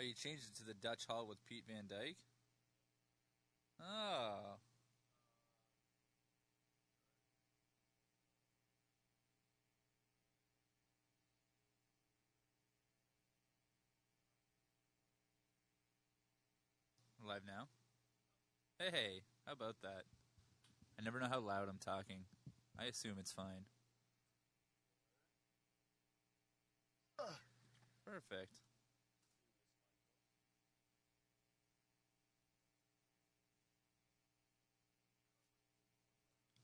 you changed it to the Dutch Hall with Pete Van Dyke? Oh. Live now? Hey, how about that? I never know how loud I'm talking. I assume it's fine. Perfect.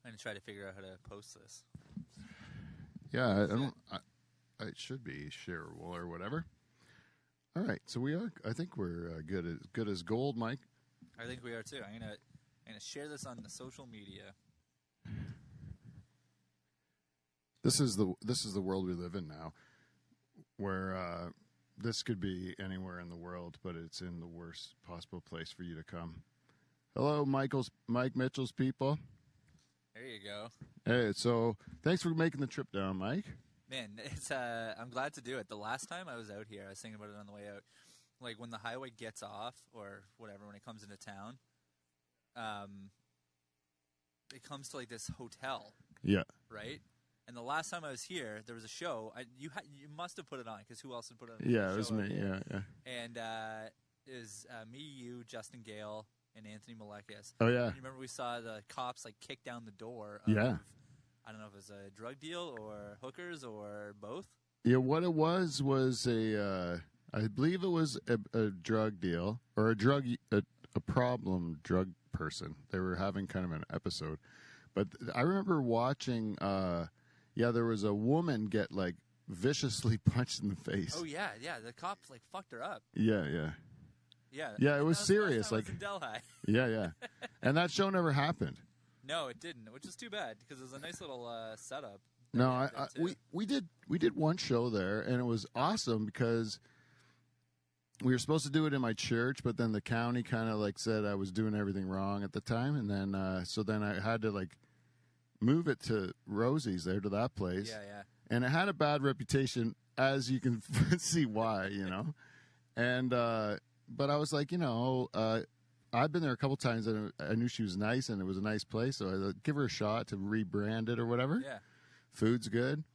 I'm going to try to figure out how to post this. Yeah, it should be shareable or whatever. All right, so I think we're good as gold, Mike. I think we are too. I'm gonna share this on the social media. This is the world we live in now, where this could be anywhere in the world, but it's in the worst possible place for you to come. Hello, Mike Mitchell's people. There you go. Hey, so thanks for making the trip down, Mike. Man, it's I'm glad to do it. The last time I was out here, I was thinking about it on the way out. Like when the highway gets off or whatever, when it comes into town, it comes to like this hotel. Yeah. Right? And the last time I was here, there was a show. You must have put it on because who else would put it on? Yeah, it was me. Yeah. And it was me, you, Justin Gale, and Anthony Malekis. Oh yeah. And you remember we saw the cops like kick down the door. Yeah. I don't know if it was a drug deal or hookers or both. Yeah, what it was a, I believe it was a drug deal or a problem drug person. They were having kind of an episode. But I remember watching, there was a woman get like viciously punched in the face. Oh yeah. The cops like fucked her up. Yeah. Yeah, it was serious. Like in Delhi. Yeah. And that show never happened. No, it didn't, which is too bad because it was a nice little setup. No, we did one show there, and it was awesome because we were supposed to do it in my church, but then the county kind of like said I was doing everything wrong at the time, and then so then I had to like move it to Rosie's there to that place. Yeah. And it had a bad reputation, as you can see why, and but I was like, I've been there a couple times, and I knew she was nice, and it was a nice place, so I would give her a shot to rebrand it or whatever. Yeah. Food's good.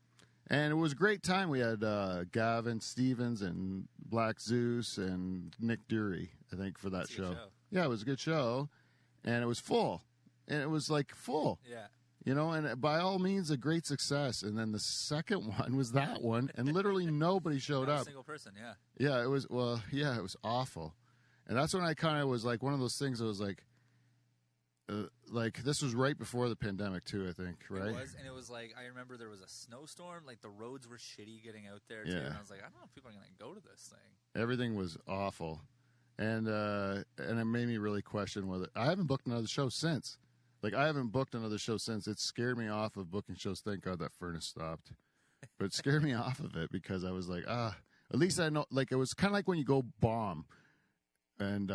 And it was a great time. We had Gavin Stevens and Black Zeus and Nick Dury, I think, for that show. Yeah, it was a good show. And it was full. And it was like full. Yeah. And by all means, a great success. And then the second one was that one, and literally nobody showed up. A single person, yeah. Yeah, it was awful. And that's when I kind of was like one of those things that was like this was right before the pandemic too, I think, right? It was, and it was like, I remember there was a snowstorm, like the roads were shitty getting out there too, Yeah. and I was like, I don't know if people are going to go to this thing. Everything was awful. And it made me really question whether I haven't booked another show since. Like, I haven't booked another show since. It scared me off of booking shows. Thank God that furnace stopped. But it scared me off of it because I was like, at least I know, like, it was kind of like when you go bomb. And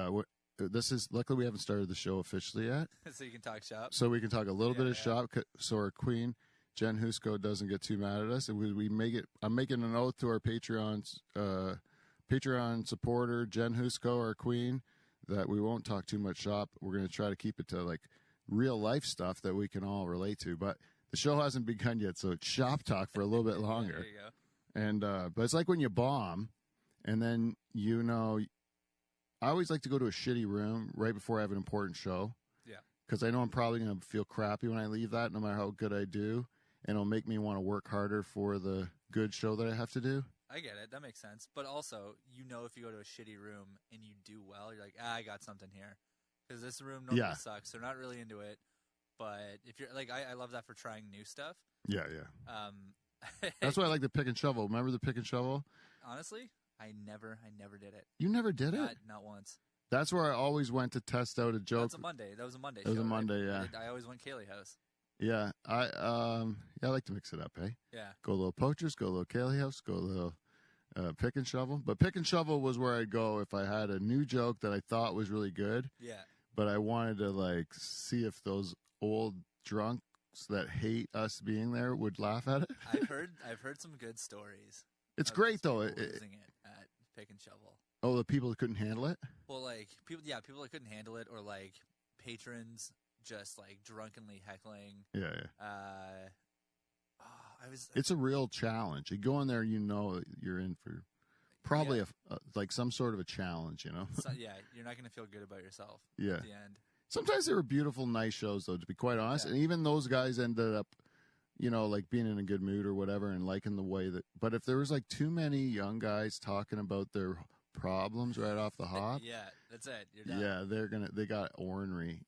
luckily we haven't started the show officially yet. So you can talk shop. So we can talk a little bit of shop. So our queen, Jen Husko, doesn't get too mad at us. And we make it, I'm making an oath to our Patreon supporter, Jen Husko, our queen, that we won't talk too much shop. We're going to try to keep it to like real life stuff that we can all relate to. But the show hasn't begun yet, so it's shop talk for a little bit longer. There you go. And but it's like when you bomb, and then I always like to go to a shitty room right before I have an important show. Yeah. Because I know I'm probably going to feel crappy when I leave that, no matter how good I do, and it'll make me want to work harder for the good show that I have to do. I get it. That makes sense. But also, if you go to a shitty room and you do well, you're like, I got something here. Because this room normally sucks. They're not really into it. But if you're like, I love that for trying new stuff. Yeah. That's why I like the pick and shovel. Remember the pick and shovel? Honestly, I never did it. You never did it? Not once. That's where I always went to test out a joke. That's a Monday. That was a Monday. It was a Monday, right? yeah. I always went Kaylee House. Yeah, I like to mix it up, hey? Yeah. Go a little Poachers, go a little Kaylee House, go a little Pick and Shovel. But Pick and Shovel was where I'd go if I had a new joke that I thought was really good. Yeah. But I wanted to like see if those old drunks that hate us being there would laugh at it. I've heard some good stories. It's great though. Losing it at Pick and Shovel. Oh, the people that couldn't handle it? Well, like, people that couldn't handle it, or, like, patrons just, like, drunkenly heckling. Yeah. Oh, It's a real challenge. You go in there, you're in for probably like some sort of a challenge, So, you're not going to feel good about yourself at the end. Sometimes they were beautiful, nice shows, though, to be quite honest. And even those guys ended up, like being in a good mood or whatever and liking the way that. But if there was like too many young guys talking about their problems right off the hop. That's it. You're done. Yeah, they got ornery,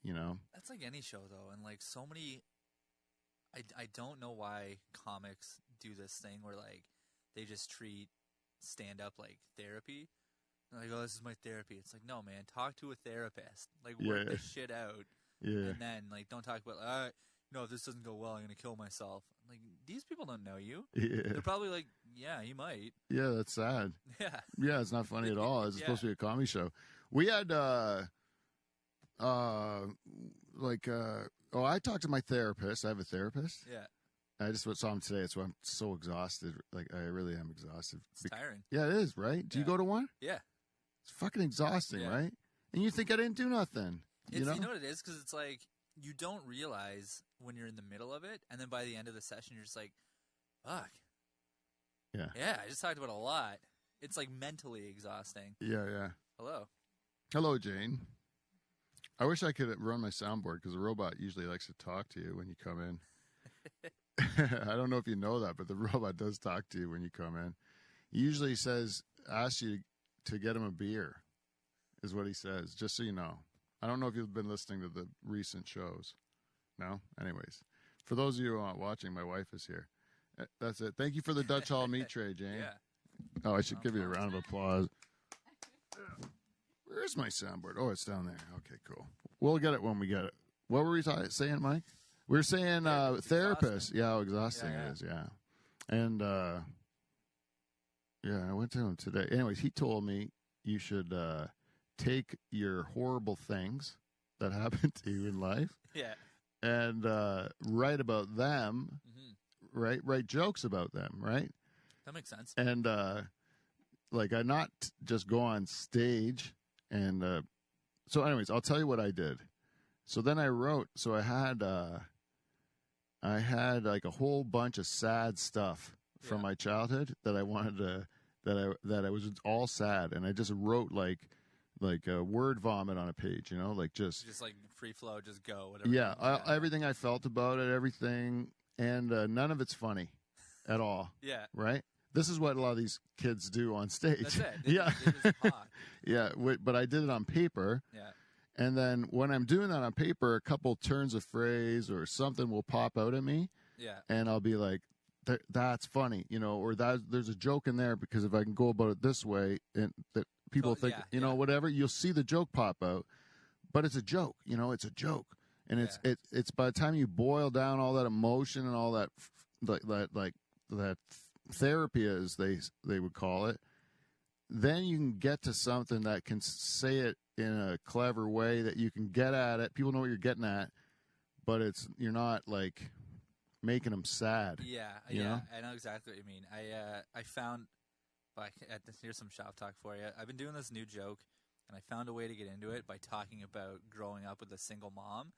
That's like any show, though. And like so many. I don't know why comics do this thing where like they just treat stand-up like therapy. They're like, oh, this is my therapy. It's like, no, man, talk to a therapist. Like, work this shit out. Yeah. And then, like, don't talk about, if this doesn't go well, I'm going to kill myself. Like, these people don't know you. Yeah. They're probably like, yeah, you might. Yeah, that's sad. Yeah. Yeah, it's not funny at all. It's supposed to be a comedy show. We had, I talked to my therapist. I have a therapist. Yeah. I just saw him today. So I'm so exhausted. Like, I really am exhausted. It's tiring. Yeah, it is, right? Do you go to one? Yeah. It's fucking exhausting, right? And you think I didn't do nothing. You know what it is? Because it's like, you don't realize when you're in the middle of it, and then by the end of the session, you're just like, fuck. Yeah. Yeah, I just talked about a lot. It's like mentally exhausting. Yeah. Hello, Jane. I wish I could run my soundboard because the robot usually likes to talk to you when you come in. I don't know if you know that, but the robot does talk to you when you come in. He usually asks you to get him a beer, is what he says, just so you know. I don't know if you've been listening to the recent shows. No? Anyways, for those of you who aren't watching, my wife is here. That's it. Thank you for the Dutch Hall meat tray, Jane. Yeah. Oh, I should give you a round of applause. Where's my soundboard? Oh, it's down there. Okay, cool. We'll get it when we get it. What were we saying, Mike? We were saying therapist. Exhausting. Yeah, how exhausting it is, yeah. And, I went to him today. Anyways, he told me you should take your horrible things that happen to you in life and write about them, right? Write jokes about them, right? That makes sense. And, I not just go on stage and so anyways, I'll tell you what I did. So then I wrote, so I had like a whole bunch of sad stuff from my childhood that I wanted to, that I was all sad. And I just wrote like a word vomit on a page, like just like free flow, just go, whatever. Yeah. Everything I felt about it, everything. And none of it's funny at all. Yeah. Right. This is what a lot of these kids do on stage. That's it. Yeah. Hot. Yeah. But I did it on paper. Yeah. And then when I'm doing that on paper, a couple turns of phrase or something will pop out at me. Yeah. And I'll be like, that's funny, or there's a joke in there because if I can go about it this way and that people think, whatever, you'll see the joke pop out, but it's a joke, it's a joke. And it's by the time you boil down all that emotion and all that therapy, as they would call it, then you can get to something that can say it in a clever way that you can get at it. People know what you're getting at, but you're not like making them sad. Yeah, I know exactly what you mean. I found, here's some shop talk for you. I've been doing this new joke, and I found a way to get into it by talking about growing up with a single mom,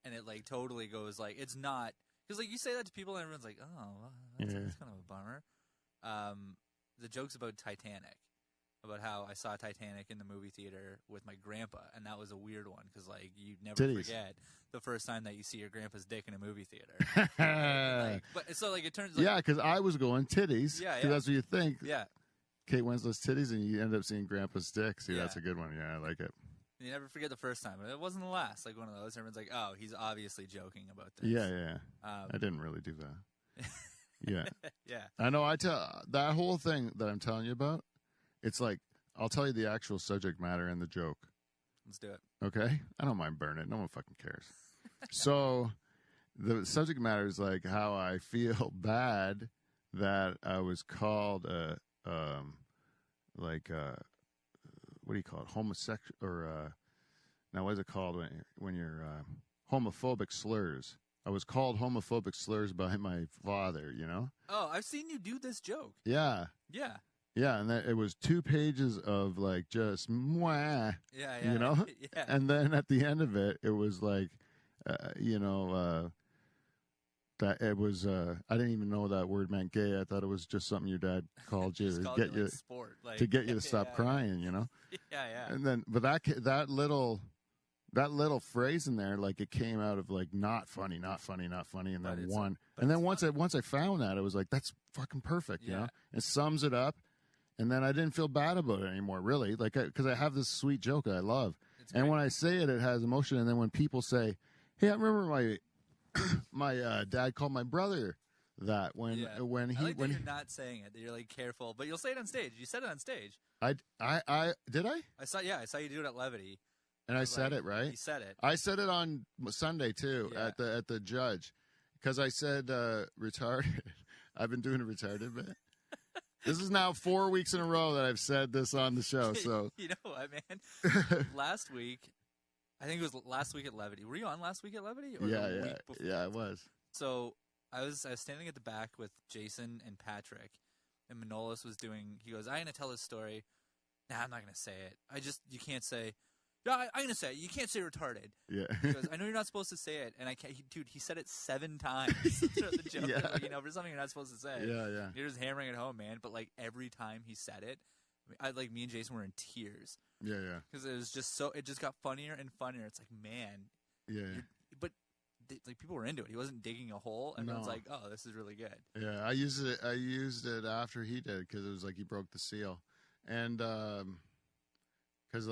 and it like totally goes like, it's not, because like you say that to people and everyone's like, oh, well, that's kind of a bummer. The joke's about Titanic. About how I saw Titanic in the movie theater with my grandpa, and that was a weird one because, like, you never forget the first time that you see your grandpa's dick in a movie theater. But so, like, it turns like, because I was going titties. Yeah, that's what you think. Yeah, Kate Winslet's titties, and you end up seeing grandpa's dick. See, that's a good one. Yeah, I like it. You never forget the first time, but it wasn't the last. Like one of those, everyone's like, "Oh, he's obviously joking about this." Yeah. I didn't really do that. Yeah, yeah. I know. I tell that whole thing that I'm telling you about. It's like, I'll tell you the actual subject matter and the joke. Let's do it. Okay? I don't mind burning it. No one fucking cares. So, the subject matter is like how I feel bad that I was called, what do you call it? Homosexual, or, now what is it called when you're homophobic slurs? I was called homophobic slurs by my father, Oh, I've seen you do this joke. Yeah. Yeah. Yeah, and it was 2 pages of like just mwah, Yeah. you know, Yeah. and then at the end of it, it was like, that it was. I didn't even know that word meant gay. I thought it was just something your dad called you to get you like sport, like, to get you to stop crying, you know. Yeah. And then, but that little phrase in there, like it came out of like not funny, and then one, and then once I found that, it was like that's fucking perfect, you know. It sums it up. And then I didn't feel bad about it anymore, really, like because I have this sweet joke I love, and when I say it, it has emotion. And then when people say, "Hey, I remember my dad called my brother that when he you're not saying it, that you're like careful, but you'll say it on stage. You said it on stage. I did I saw you do it at Levity, and I said it right. You said it. I said it on Sunday too at the Judge because I said retarded. I've been doing a retarded bit. This is now 4 weeks in a row that I've said this on the show. So you know what, man? Last week, I think it was last week at Levity. Were you on last week at Levity? Or the week before? Yeah, I was. So I was standing at the back with Jason and Patrick, and Manolis was doing. He goes, "I'm gonna tell this story." Nah, I'm not gonna say it. You can't say. Yeah, I'm gonna say it. You can't say retarded. Yeah. He goes, I know you're not supposed to say it, and I can't. He said it 7 times throughout the joke. Yeah. Like, for something you're not supposed to say. Yeah. You're just hammering it home, man. But like every time he said it, me and Jason were in tears. Yeah. Because it was just it just got funnier and funnier. It's like, man. Yeah. But like people were into it. He wasn't digging a hole. Everyone's like, oh, this is really good. Yeah, I used it after he did because it was like he broke the seal, and because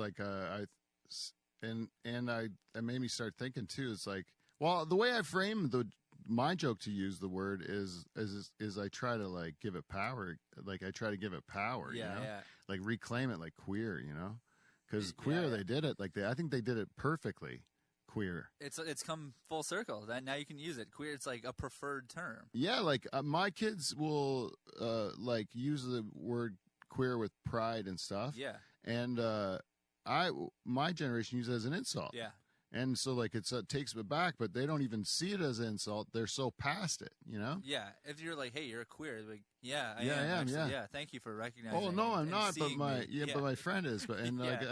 it made me start thinking too. It's like, well, the way I frame my joke to use the word is I try to like give it power. Like I try to give it power. Yeah, you know? yeah. Like reclaim it, like queer. You know, because queer they did it like I think they did it perfectly. Queer. It's come full circle. That now you can use it. Queer. It's like a preferred term. Yeah, like my kids will like use the word queer with pride and stuff. Yeah. And my generation uses it as an insult. Yeah. And so like it takes it back, but they don't even see it as an insult. They're so past it, you know? Yeah. If you're like, hey, you're a queer, like, yeah, I am. Yeah. Thank you for recognizing. Oh no, I'm and not. But but my friend is. But and like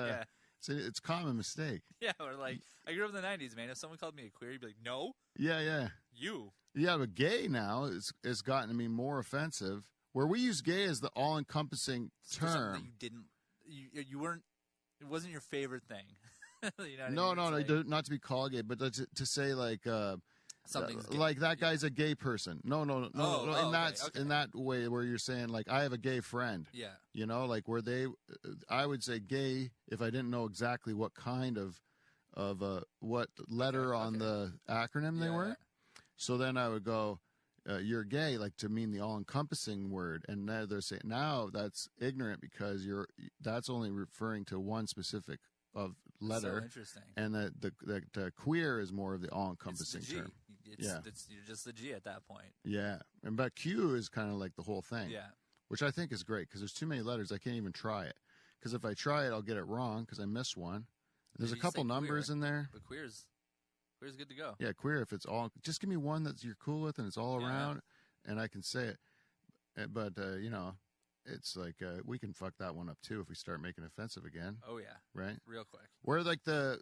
it's a common mistake. Yeah, or like I grew up in the '90s, man. If someone called me a queer, you'd be like, no. Yeah. You. Yeah, but gay now it's gotten to be more offensive. Where we use gay as the all-encompassing term. That you didn't. You weren't. It wasn't your favorite thing. You know no, what I mean? no, not to be called gay, but to say like something's gay. Like that guy's a gay person. No. Okay. In that way where you're saying like I have a gay friend. Yeah. You know, like where I would say gay if I didn't know exactly what kind of what letter on the acronym they were. So then I would go, you're gay, like to mean the all-encompassing word, and now they're saying now that's ignorant because that's only referring to one specific of letter. So interesting. And the queer is more of the all-encompassing term. You're just the G at that point. Yeah, but Q is kind of like the whole thing. Yeah. Which I think is great because there's too many letters. I can't even try it because if I try it, I'll get it wrong because I missed one. There's a couple numbers in there. But queer's good to go. Yeah, queer. If it's all, just give me one that you're cool with and it's all around, and I can say it. But it's like we can fuck that one up too if we start making it offensive again. Oh yeah, right. Real quick. Where like the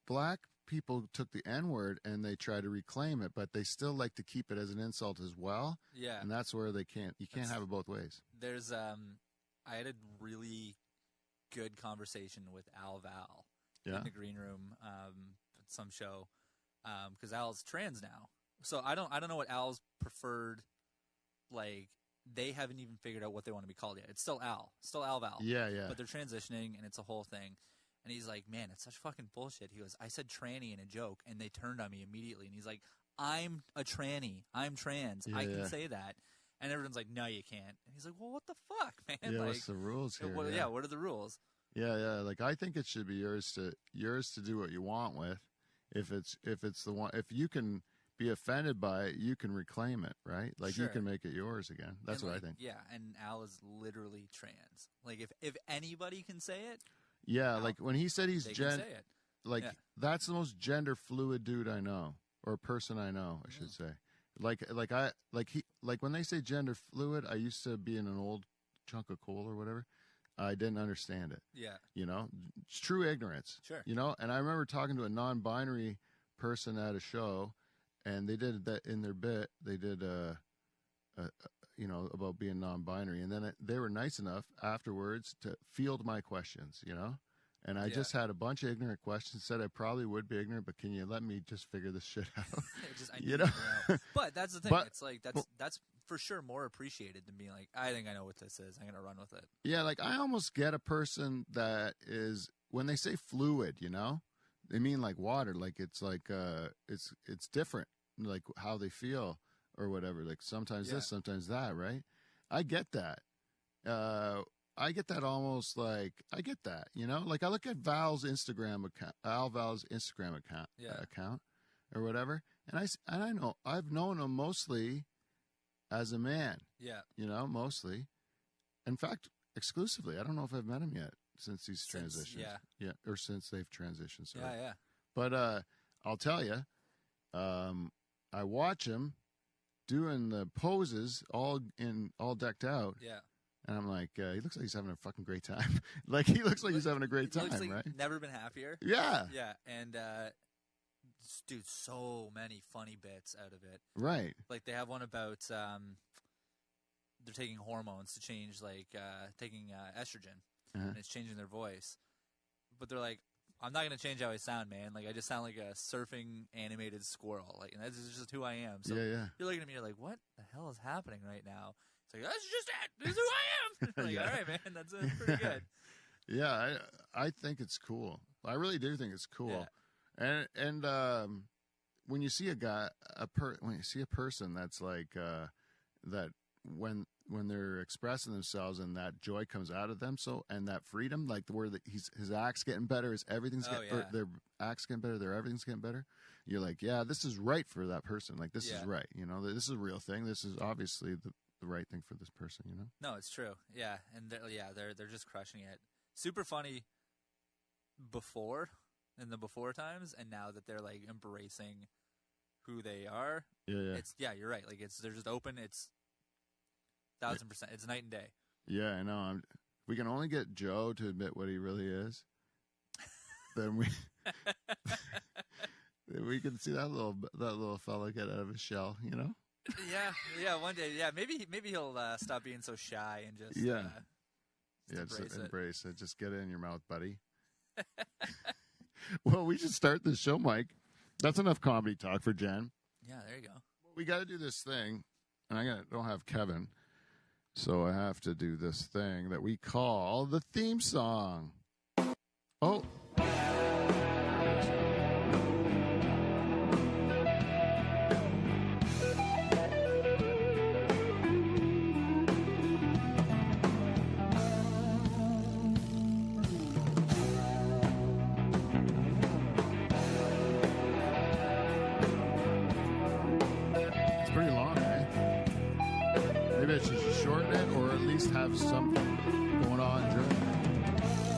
black people took the N-word and they try to reclaim it, but they still like to keep it as an insult as well. Yeah, and that's where they can't. You can't have it both ways. There's I had a really good conversation with Al Val in the green room at some show because Al's trans now. So I don't know what Al's preferred, like they haven't even figured out what they want to be called yet. It's still Al Val. Yeah. But they're transitioning and it's a whole thing. And he's like, man, it's such fucking bullshit. He goes, I said tranny in a joke and they turned on me immediately. And he's like, I'm a tranny. I'm trans. I can say that. And everyone's like, no, you can't. And he's like, well, what the fuck, man? Yeah, like, what's the rules here? What are the rules? Yeah. Like I think it should be yours to do what you want with. If it's the one, if you can be offended by it, you can reclaim it, right? Like you can make it yours again. That's what I think. Yeah, and Al is literally trans. Like if anybody can say it. Yeah, like when he said he's like that's the most gender fluid dude I know, or person I know, I should say. Like when they say gender fluid, I used to be in an old chunk of coal or whatever. I didn't understand it. Yeah. You know, it's true ignorance. Sure. You know, and I remember talking to a non-binary person at a show, and they did that in their bit. They did, you know, about being non-binary. And then they were nice enough afterwards to field my questions, you know? And I just had a bunch of ignorant questions, said I probably would be ignorant, but can you let me just figure this shit out? You know? But that's the thing. It's like, that's for sure more appreciated than being like, I think I know what this is. I'm going to run with it. Yeah, like I almost get a person that is, when they say fluid, you know, they mean like water, like it's it's different, like how they feel or whatever. Like sometimes this, sometimes that, right? I get that. I get that almost like, I get that, you know, like I look at Val's Instagram account or whatever. And I know I've known him mostly as a man, you know, mostly. In fact, exclusively. I don't know if I've met him yet since he's transitioned. Or since they've transitioned. Sorry. Yeah. But, I'll tell you, I watch him doing the poses all decked out. Yeah. And I'm like, he looks like he's having a fucking great time. Like, he looks like he's having a great time, looks like right? Never been happier. Yeah. Yeah. And, dude, so many funny bits out of it. Right. Like, they have one about they're taking hormones to change, like, taking estrogen. And it's changing their voice. But they're like, I'm not going to change how I sound, man. Like, I just sound like a surfing animated squirrel. Like, and that's just who I am. So you're looking at me, you're like, what the hell is happening right now? It's like, that's just it. This is who I am. Like, all right, man, that's pretty good. Yeah, I think it's cool. I really do think it's cool. Yeah. And when you see when you see a person that's like that when they're expressing themselves and that joy comes out of them, and that freedom, like where his act's getting better, their act's getting better, their everything's getting better. You're like, yeah, this is right for that person. Like this is right. You know, this is a real thing. This is obviously the right thing for this person, you know? No, it's true. Yeah. And they're just crushing it. Super funny in the before times, and now that they're like embracing who they are. Yeah. You're right. Like they're just open. It's 1,000%. It's night and day. Yeah, I know. We can only get Joe to admit what he really is. Then we can see that little fella get out of his shell, you know? Yeah. One day, maybe he'll stop being so shy and just just embrace it. Just get it in your mouth, buddy. Well, we should start this show, Mike. That's enough comedy talk for Jen. Yeah, there you go. We got to do this thing, and I don't have Kevin, so I have to do this thing that we call the theme song. Oh. Have something going on during it.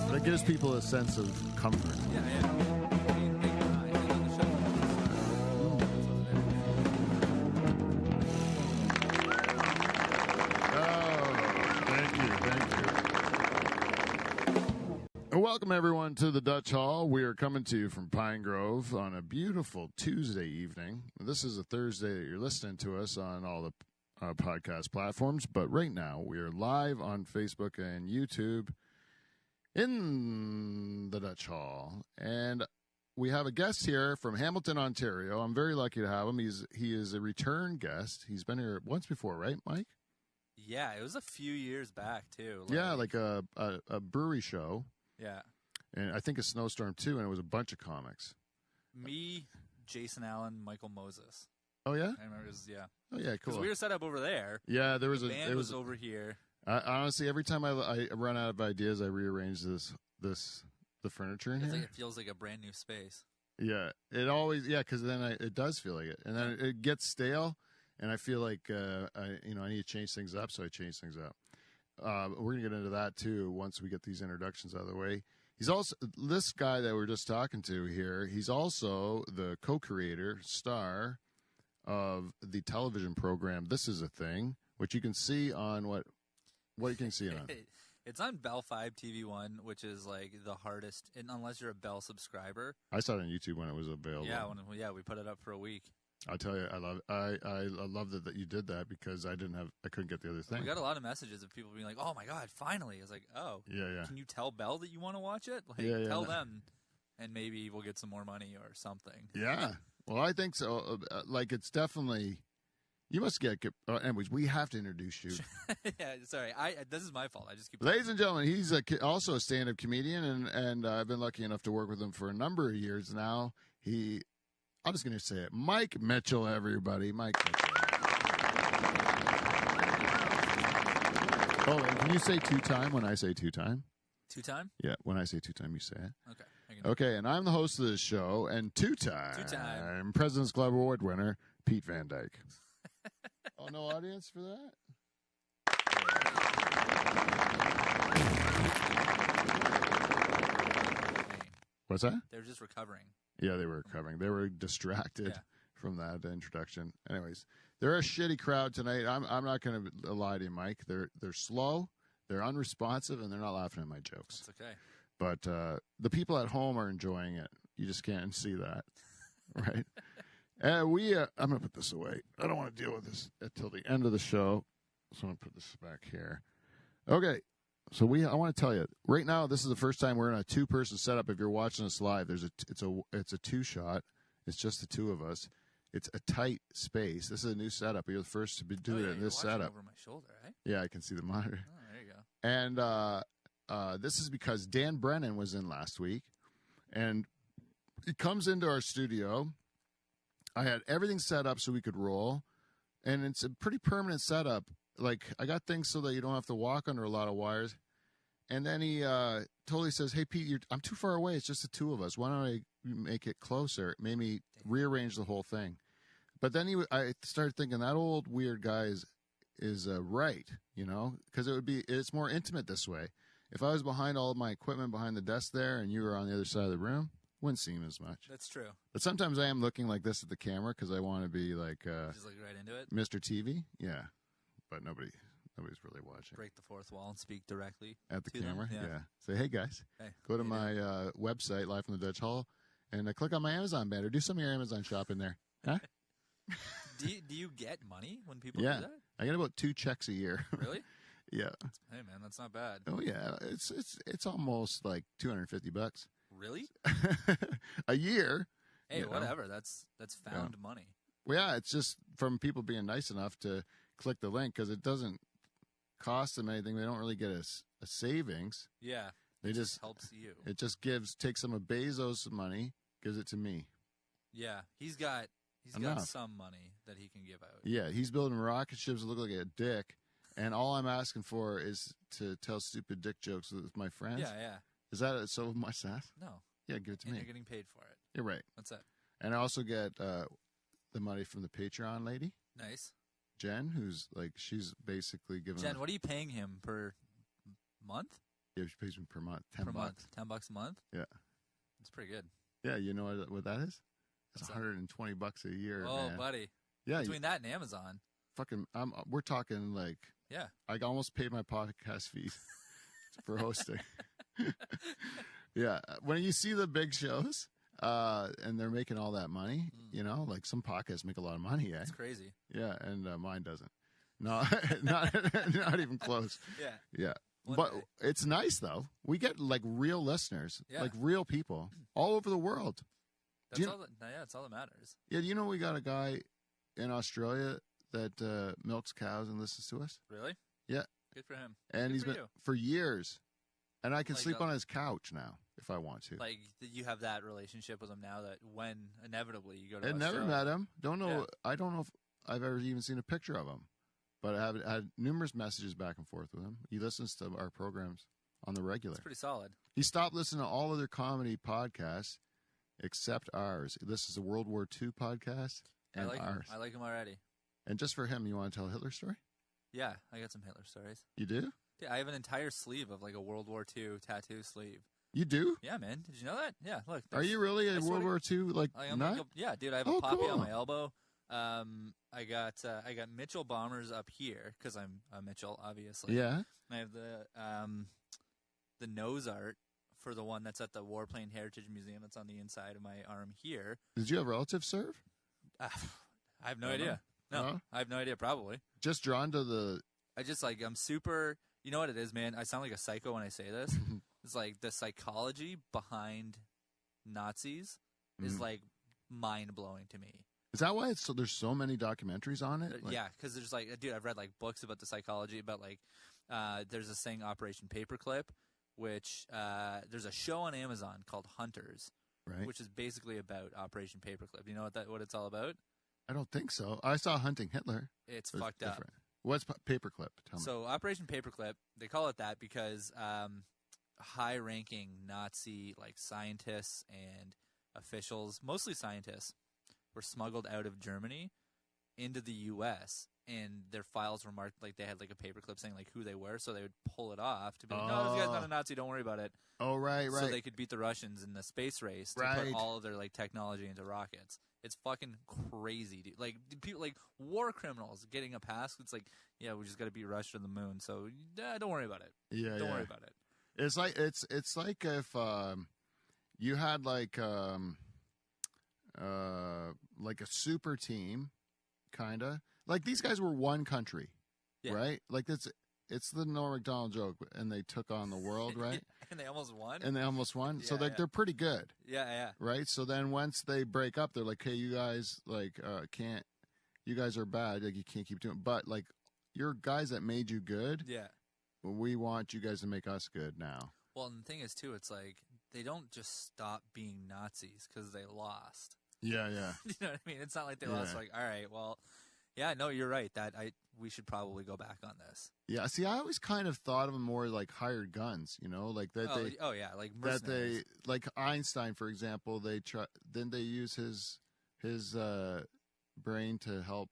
But it gives people a sense of comfort. Yeah. Thank you. Welcome, everyone, to the Dutch Hall. We are coming to you from Pine Grove on a beautiful Tuesday evening. This is a Thursday that you're listening to us on all the podcast platforms, but right now we are live on Facebook and YouTube in the Dutch Hall, and we have a guest here from Hamilton, Ontario. I'm very lucky to have him. He is a return guest. He's been here once before, right, Mike? Yeah, it was a few years back too. Like a brewery show. Yeah, and I think a snowstorm too, and it was a bunch of comics. Me, Jason Allen, Michael Moses. Oh yeah, I remember. Oh yeah, cool. Because we were set up over there. Yeah, there was the band was over here. Honestly, every time I run out of ideas, I rearrange the furniture in here. Like it feels like a brand new space. Yeah, it always because then it does feel like it, and then it gets stale, and I feel like I need to change things up, so I change things up. We're gonna get into that too once we get these introductions out of the way. He's also this guy that we're just talking to here. He's also the co-creator, star of the television program This Is a Thing, which you can see on what? What can you see it on? It's on Bell 5 TV1, which is like the hardest, unless you're a Bell subscriber. I saw it on YouTube when it was available. Yeah, we put it up for a week. I'll tell you, I love that you did that because I couldn't get the other thing. We got a lot of messages of people being like, "Oh my god, finally!" I was like, "Oh, yeah. Can you tell Bell that you want to watch it? Like, tell them, and maybe we'll get some more money or something." Yeah, well, I think so. Like, it's definitely. You must get. Anyways, we have to introduce you. Yeah, sorry. This is my fault. I just keep. Ladies and gentlemen, he's also a stand-up comedian, and I've been lucky enough to work with him for a number of years now. I'm just going to say it. Mike Mitchell, everybody. Mike Mitchell. Oh, and can you say two-time when I say two-time? Two-time? Yeah, when I say two-time, you say it. Okay. Okay, and I'm the host of this show, and two-time President's Club Award winner, Pete Van Dyke. Oh, no audience for that? What's that? They're just recovering. Yeah, they were recovering. They were distracted from that introduction. Anyways, they're a shitty crowd tonight. I'm not going to lie to you, Mike. They're slow, they're unresponsive, and they're not laughing at my jokes. That's okay. But the people at home are enjoying it. You just can't see that, right? I'm going to put this away. I don't want to deal with this until the end of the show, so I'm going to put this back here. Okay. So I want to tell you right now. This is the first time we're in a two-person setup. If you're watching us live, it's a two-shot. It's just the two of us. It's a tight space. This is a new setup. You're the first to be doing it in this setup. Over my shoulder, right? Yeah, I can see the monitor. Oh, there you go. And this is because Dan Brennan was in last week, and he comes into our studio. I had everything set up so we could roll, and it's a pretty permanent setup. Like, I got things so that you don't have to walk under a lot of wires. And then he totally says, "Hey, Pete, I'm too far away. It's just the two of us. Why don't I make it closer?" It made me rearrange the whole thing. But then I started thinking that old weird guy is right, because it's more intimate this way. If I was behind all of my equipment behind the desk there and you were on the other side of the room, wouldn't seem as much. That's true. But sometimes I am looking like this at the camera because I want to be like just look right into it. Mr. TV. Yeah. But nobody's really watching. Break the fourth wall and speak directly at the camera. Them. Yeah. Say, hey guys, go to my website, Live from the Dutch Hall, and click on my Amazon banner. Do some of your Amazon shopping there. Huh? Do you get money when people do that? I get about 2 checks a year. Really? Yeah. Hey man, that's not bad. Oh yeah, it's almost like $250. Really? A year. Hey, whatever. That's found money. Well, yeah, it's just from people being nice enough to click the link because it doesn't cost them anything. They don't really get a savings. Yeah. It just helps you. It just takes some of Bezos' money, gives it to me. Yeah. He's got some money that he can give out. Yeah, he's building rocket ships that look like a dick, and all I'm asking for is to tell stupid dick jokes with my friends. Yeah. Is that so much that? No. Yeah, give it to me. You're getting paid for it. You're right. That's it. And I also get the money from the Patreon lady. Nice. Jen, who's like, she's basically giving. Jen, what are you paying him per month? Yeah, she pays me per month. $10. $10 a month? Yeah. That's pretty good. Yeah, you know what that is? It's $120 a year. Oh, man. buddy. Yeah. Between that and Amazon. Fucking, we're talking like. Yeah. I almost paid my podcast fees for hosting. Yeah. When you see the big shows, and they're making all that money, like some podcasts make a lot of money. That's crazy. Yeah, and mine doesn't. No, not even close. Yeah. But it's nice though. We get like real listeners, like real people all over the world. That's all that matters. Yeah, we got a guy in Australia that milks cows and listens to us. Really? Yeah. Good for him. And he's been for years. And I can sleep on his couch now if I want to. Like, you have that relationship with him now that when inevitably you go to Australia. Never met him. Don't know. Yeah. I don't know if I've ever even seen a picture of him. But I have had numerous messages back and forth with him. He listens to our programs on the regular. That's pretty solid. He stopped listening to all other comedy podcasts except ours. This is a World War II podcast and ours. I like him already. And just for him, you want to tell a Hitler story? Yeah, I got some Hitler stories. You do? Yeah, I have an entire sleeve of like a World War II tattoo sleeve. You do? Yeah, man. Did you know that? Yeah, look. Are you really a World War II nut? yeah, dude, I have a poppy on my elbow. I got Mitchell Bombers up here because I'm Mitchell, obviously. Yeah. I have the nose art for the one that's at the Warplane Heritage Museum. That's on the inside of my arm here. Did you have relatives serve? I have no idea. No, I have no idea. Probably. Just drawn to the. I just like I'm super. You know what it is, man? I sound like a psycho when I say this. It's like the psychology behind Nazis is like mind blowing to me. Is that why there's so many documentaries on it? Yeah, because there's like, dude, I've read like books about the psychology about like, there's this thing, Operation Paperclip, which there's a show on Amazon called Hunters, right? Which is basically about Operation Paperclip. You know what it's all about? I don't think so. I saw Hunting Hitler. It's fucked up. What's Paperclip? Tell me. So Operation Paperclip, they call it that because high-ranking Nazi like scientists and officials, mostly scientists, were smuggled out of Germany into the U.S. and their files were marked like they had like a paperclip saying like who they were, so they would pull it off to be like, no, this guy's not a Nazi, don't worry about it. Oh, right. So they could beat the Russians in the space race to put all of their like technology into rockets. It's fucking crazy, dude. Like people, like war criminals getting a pass. It's like, yeah, we just got to beat Russia to the moon. So don't worry about it. Yeah, don't worry about it. It's like it's like if you had like a super team, kinda. Like these guys were one country, right? Like it's the Norm Macdonald joke, and they took on the world, right? And they almost won. So they're pretty good. Yeah. Right. So then once they break up, they're like, "Hey, you guys can't. You guys are bad. Like you can't keep doing. But like your guys that made you good. Yeah. We want you guys to make us good now." Well, and the thing is too, it's like they don't just stop being Nazis because they lost. Yeah. You know what I mean? It's not like they lost. Like, all right, well, yeah, no, you're right. We should probably go back on this. Yeah. See, I always kind of thought of them more like hired guns. You know, like that. Like mercenaries. Like Einstein, for example. Then they use his brain to help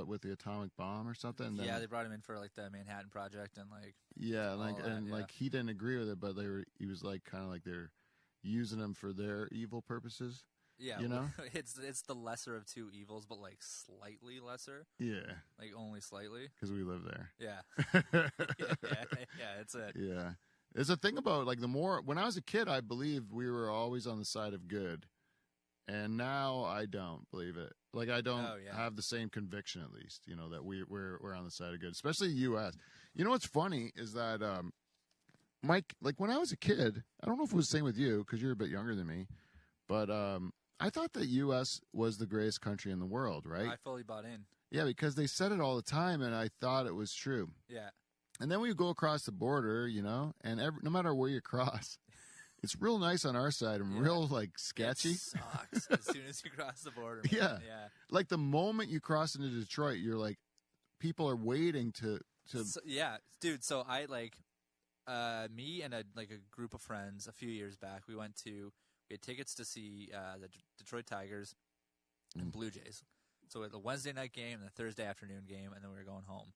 with the atomic bomb or something. Yeah, they brought him in for like the Manhattan Project and like. Yeah, like he didn't agree with it, but he was like kind of like they're using him for their evil purposes. Yeah, you know, it's the lesser of two evils, but like slightly lesser. Yeah, like only slightly because we live there. Yeah, yeah, it's it. Yeah, there's a thing about like when I was a kid, I believed we were always on the side of good, and now I don't believe it. Like I don't have the same conviction, at least, you know, that we're on the side of good, especially the U.S. You know what's funny is that Mike, like when I was a kid, I don't know if it was the same with you because you're a bit younger than me, but I thought that U.S. was the greatest country in the world, right? I fully bought in. Yeah, because they said it all the time, and I thought it was true. Yeah. And then we go across the border, you know, and no matter where you cross, it's real nice on our side and real, like, sketchy. It sucks as soon as you cross the border. Man. Yeah. Like, the moment you cross into Detroit, you're like, people are waiting to... So, yeah, dude, so I, like, me and a group of friends a few years back, we had tickets to see the Detroit Tigers and Blue Jays. So we had the Wednesday night game and the Thursday afternoon game, and then we were going home.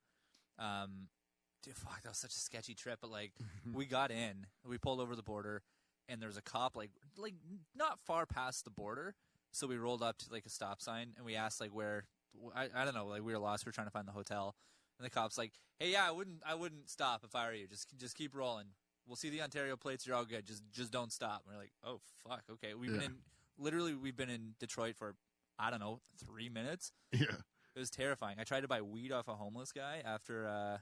Dude, fuck, that was such a sketchy trip. But, like, we got in, we pulled over the border, and there was a cop, like not far past the border. So we rolled up to, like, a stop sign, and we asked, like, where – I don't know. Like, we were lost. We were trying to find the hotel. And the cop's like, hey, yeah, I wouldn't stop if I were you. Just keep rolling. We'll see the Ontario plates. You're all good. Just don't stop. And we're like, oh, fuck. Okay. We've been in Detroit for, I don't know, 3 minutes. Yeah. It was terrifying. I tried to buy weed off a homeless guy after,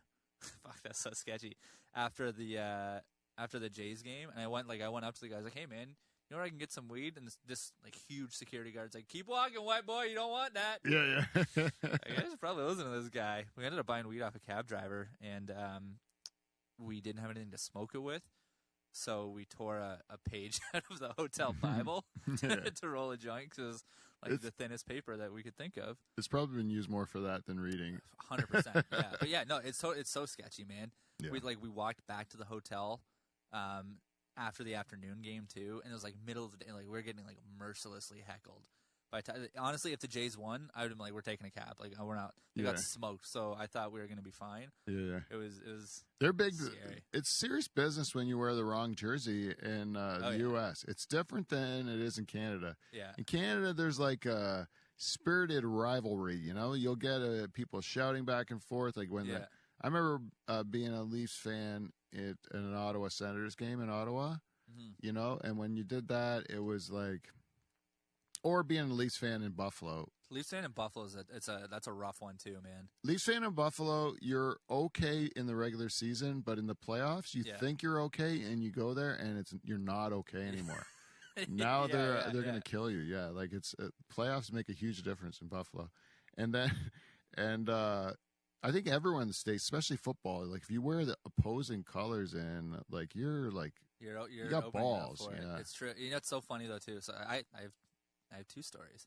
fuck, that's so sketchy. After the Jays game. And I went up to the guy. I was like, hey, man, you know where I can get some weed? And this like huge security guard's like, keep walking, white boy. You don't want that. Yeah. I guess probably listen to this guy. We ended up buying weed off a cab driver, and we didn't have anything to smoke it with, so we tore a page out of the hotel Bible to roll a joint because it was like the thinnest paper that we could think of. It's probably been used more for that than reading. 100%. Yeah, but yeah, no, it's so sketchy, man. Yeah. We walked back to the hotel after the afternoon game too, and it was like middle of the day. Like we were getting like mercilessly heckled. Honestly, if the Jays won, I would have been like, we're taking a cab. Like, we're not. They got smoked, so I thought we were going to be fine. Yeah. It was. They're big. Scary. It's serious business when you wear the wrong jersey in the U.S. It's different than it is in Canada. Yeah. In Canada, there's like spirited rivalry. You know, you'll get people shouting back and forth. Like when I remember being a Leafs fan at an Ottawa Senators game in Ottawa. You know, and when you did that, it was like, or being a Leafs fan in Buffalo. Leafs fan in Buffalo that's a rough one too, man. Leafs fan in Buffalo, you're okay in the regular season, but in the playoffs, you think you're okay, and you go there, and you're not okay anymore. Now they're going to kill you. Yeah, like it's playoffs make a huge difference in Buffalo, and then I think everyone in the States, especially football, like if you wear the opposing colors and like you're you got balls. Yeah, it's true. You know, it's so funny though too. So I have two stories.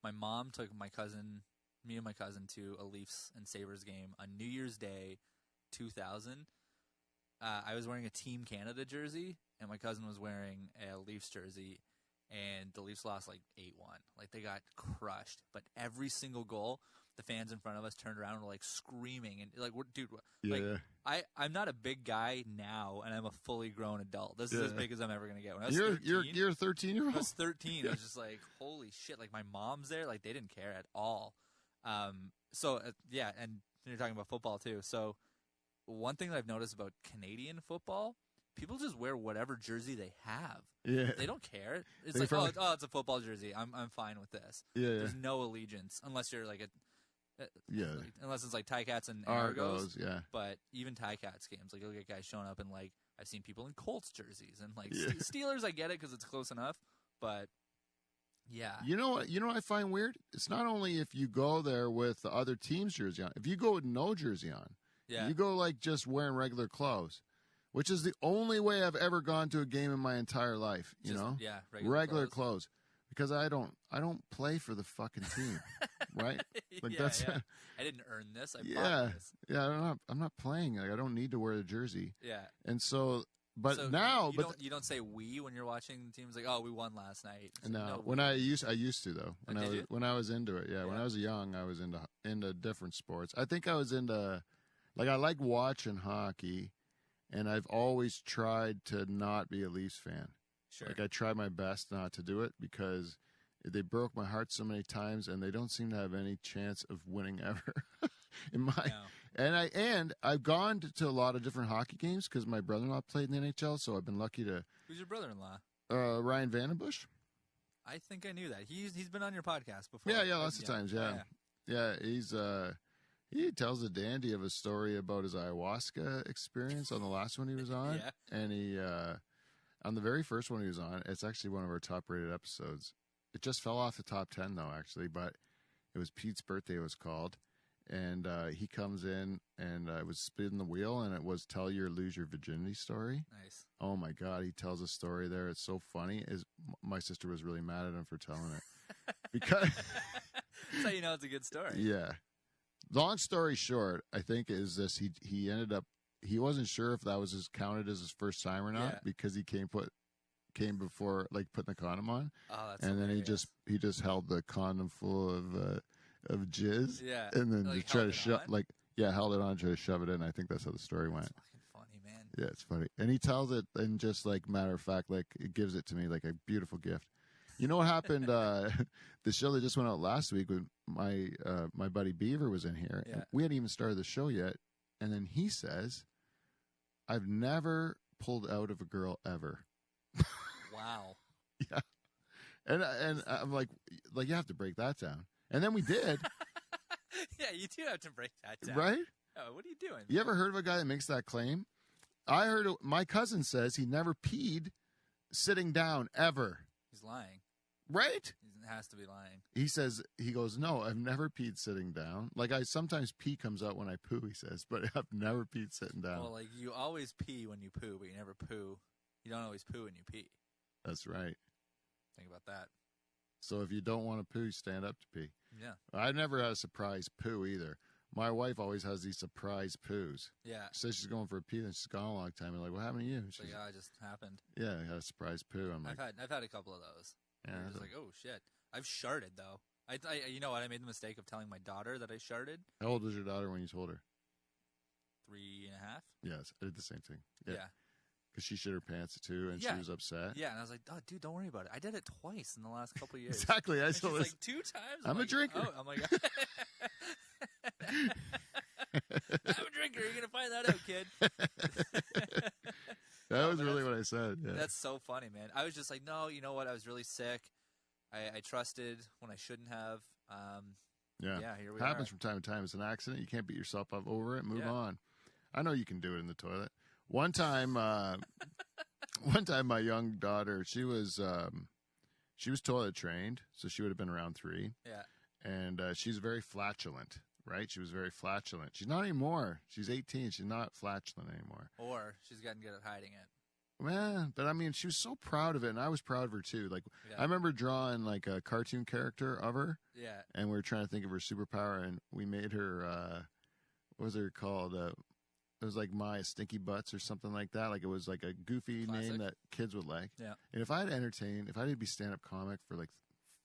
My mom took me and my cousin to a Leafs and Sabres game on New Year's Day, 2000. I was wearing a Team Canada jersey, and my cousin was wearing a Leafs jersey, and the Leafs lost like 8-1. Like they got crushed. But every single goal, the fans in front of us turned around and were like screaming and like, dude, like I'm not a big guy now, and I'm a fully grown adult. This is as big as I'm ever gonna get. When I was you're a 13-year-old. I was 13. I was just like, holy shit! Like my mom's there. Like they didn't care at all. So yeah, and you're talking about football too. So one thing that I've noticed about Canadian football, people just wear whatever jersey they have. Yeah. They don't care. It's like, oh, it's a football jersey. I'm fine with this. Yeah. There's no allegiance unless you're like unless it's like Ticats and Argos. Yeah. But even Ticats games, like you'll get guys showing up and like I've seen people in Colts jerseys and like Steelers. I get it because it's close enough, but yeah. You know what I find weird? It's not only if you go there with the other team's jersey on. If you go with no jersey on, you go like just wearing regular clothes. Which is the only way I've ever gone to a game in my entire life, you know? Yeah, regular clothes. Because I don't play for the fucking team, right? Like I didn't earn this. I bought this. Yeah, I'm not playing. Like I don't need to wear a jersey. Yeah. And so you don't say we when you're watching the teams like, oh, we won last night. No, when I used to though. When I was into it. Yeah, when I was young, I was into different sports. I think I was into I like watching hockey. And I've always tried to not be a Leafs fan. Sure. Like I tried my best not to do it because they broke my heart so many times, and they don't seem to have any chance of winning ever. And I've gone to a lot of different hockey games because my brother-in-law played in the NHL, so I've been lucky to. Who's your brother-in-law? Ryan Vandenbush. I think I knew that. He's been on your podcast before. Yeah, lots of times. Yeah. He's He tells a dandy of a story about his ayahuasca experience on the last one he was on. And he, on the very first one he was on, it's actually one of our top rated episodes. It just fell off the top 10 though, actually, but it was Pete's birthday, it was called. And he comes in and it was spinning the wheel, and it was tell your lose your virginity story. Nice. Oh my God. He tells a story there. It's so funny. My sister was really mad at him for telling it because that's how you know it's a good story. Yeah. Long story short, I think is this: he ended up he wasn't sure if that was counted as his first time or not because he came before like putting the condom on, and hilarious. Then he just held the condom full of jizz, and then like tried to shove held it on, tried to shove it in. I think that's how the story went. That's fucking funny, man. Yeah, it's funny, and he tells it in just like matter of fact, like it gives it to me like a beautiful gift. You know what happened? The show that just went out last week with my buddy Beaver was in here. Yeah. We hadn't even started the show yet, and then he says, "I've never pulled out of a girl ever." Wow. Yeah, and I'm like you have to break that down, and then we did. Yeah, you do have to break that down, right? Oh, what are you doing? You ever heard of a guy that makes that claim? I heard my cousin says he never peed sitting down ever. He's lying. Right? He has to be lying. He goes, no, I've never peed sitting down. Like I sometimes pee comes out when I poo, he says, but I've never peed sitting down. Well, like you always pee when you poo, but you never poo. You don't always poo when you pee. That's right. Think about that. So if you don't want to poo, you stand up to pee. Yeah. I never had a surprise poo either. My wife always has these surprise poos. Yeah. She says she's going for a pee, and she's gone a long time. I'm like, what happened to you? She's like, it just happened. Yeah, I had a surprise poo. I've had a couple of those. Yeah. You're just like, oh shit. I've sharted though. I you know what? I made the mistake of telling my daughter that I sharted. How old was your daughter when you told her? 3.5. Yes, I did the same thing. Yeah. Because she shit her pants too, and she was upset. Yeah, and I was like, "Oh, dude, don't worry about it. I did it twice in the last couple of years." Exactly. She's like, 2 times. I'm a drinker. Oh, I'm like, I'm a drinker. You're gonna find that out, kid. That was really what I said. Yeah. That's so funny, man. I was just like, no, you know what? I was really sick. I trusted when I shouldn't have. Yeah, here we happens are. from time to time. It's an accident. You can't beat yourself up over it. Move on. I know you can do it in the toilet. One time, my young daughter, she was toilet trained, so she would have been around 3. Yeah. And she's very flatulent, right? She was very flatulent. She's not anymore. She's 18. She's not flatulent anymore. Or she's gotten good at hiding it. Man, but I mean, she was so proud of it, and I was proud of her too. Like, I remember drawing like a cartoon character of her. Yeah. And we were trying to think of her superpower, and we made her, what was it called? It was like My Stinky Butts or something like that. Like, it was like a goofy name that kids would like. Yeah. And if I had entertained, if I did be stand-up comic for like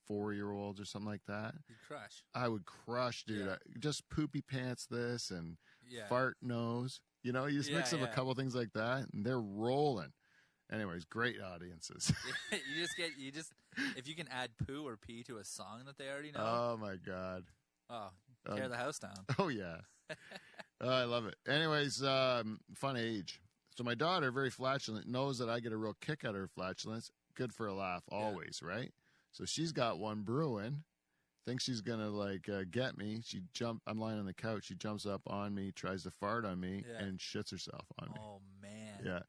4-year-olds or something like that, you'd crush. I would crush, dude. Yeah. Just poopy pants this and fart nose. You know, you just mix up a couple things like that, and they're rolling. Anyways, great audiences. you just if you can add poo or pee to a song that they already know. Oh my God. Oh, tear the house down. Oh yeah. I love it. Anyways, fun age. So my daughter, very flatulent, knows that I get a real kick out of her flatulence. Good for a laugh, always, right? So she's got one brewing. Thinks she's gonna get me. I'm lying on the couch. She jumps up on me, tries to fart on me, and shits herself on me. Oh man. Yeah.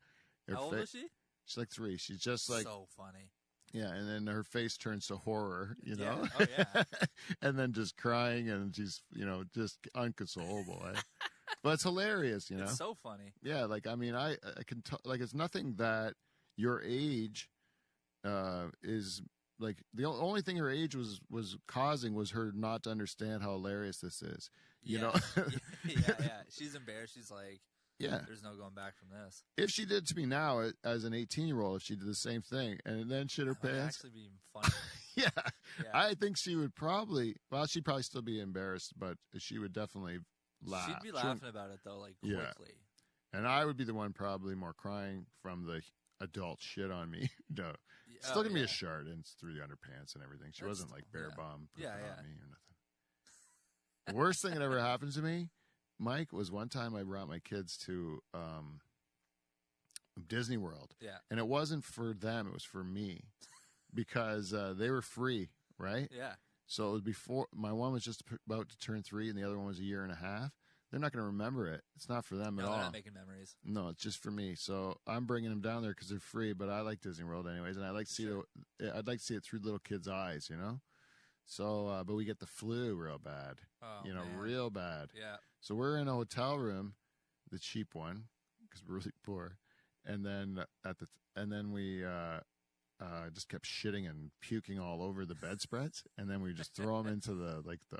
How old is she? She's like 3. She's just like so funny. Yeah, and then her face turns to horror, you know? Oh, yeah. And then just crying, and she's, just inconsolable. But it's hilarious, you know? It's so funny. Yeah, like, I mean, I can, it's nothing that your age is, like, the only thing her age was causing was her not to understand how hilarious this is, you know? Yeah. She's embarrassed. She's like, there's no going back from this. If she did to me now as an 18-year-old, if she did the same thing and then shit her pants. That would actually be funny. Yeah. I think she would she'd probably still be embarrassed, but she would definitely laugh. She'd be laughing about it, though, like, quickly. And I would be the one probably more crying from the adult shit on me. No. Still gonna be a shard and through the underpants and everything. She wasn't like bare bum on me or nothing. The worst thing that ever happened to me, Mike, was one time I brought my kids to Disney World. Yeah. And it wasn't for them, it was for me. Because they were free, right? Yeah. So it was before, my one was just about to turn 3 and the other one was 1.5 years. They're not going to remember it. It's not for them at all. They're not making memories. No, it's just for me. So I'm bringing them down there because they're free, but I like Disney World anyways. And I like to see I'd like to see it through little kids' eyes, you know? So, but we get the flu real bad, real bad. Yeah. So we're in a hotel room, the cheap one, because we're really poor. And then we just kept shitting and puking all over the bedspreads, and then we just throw them into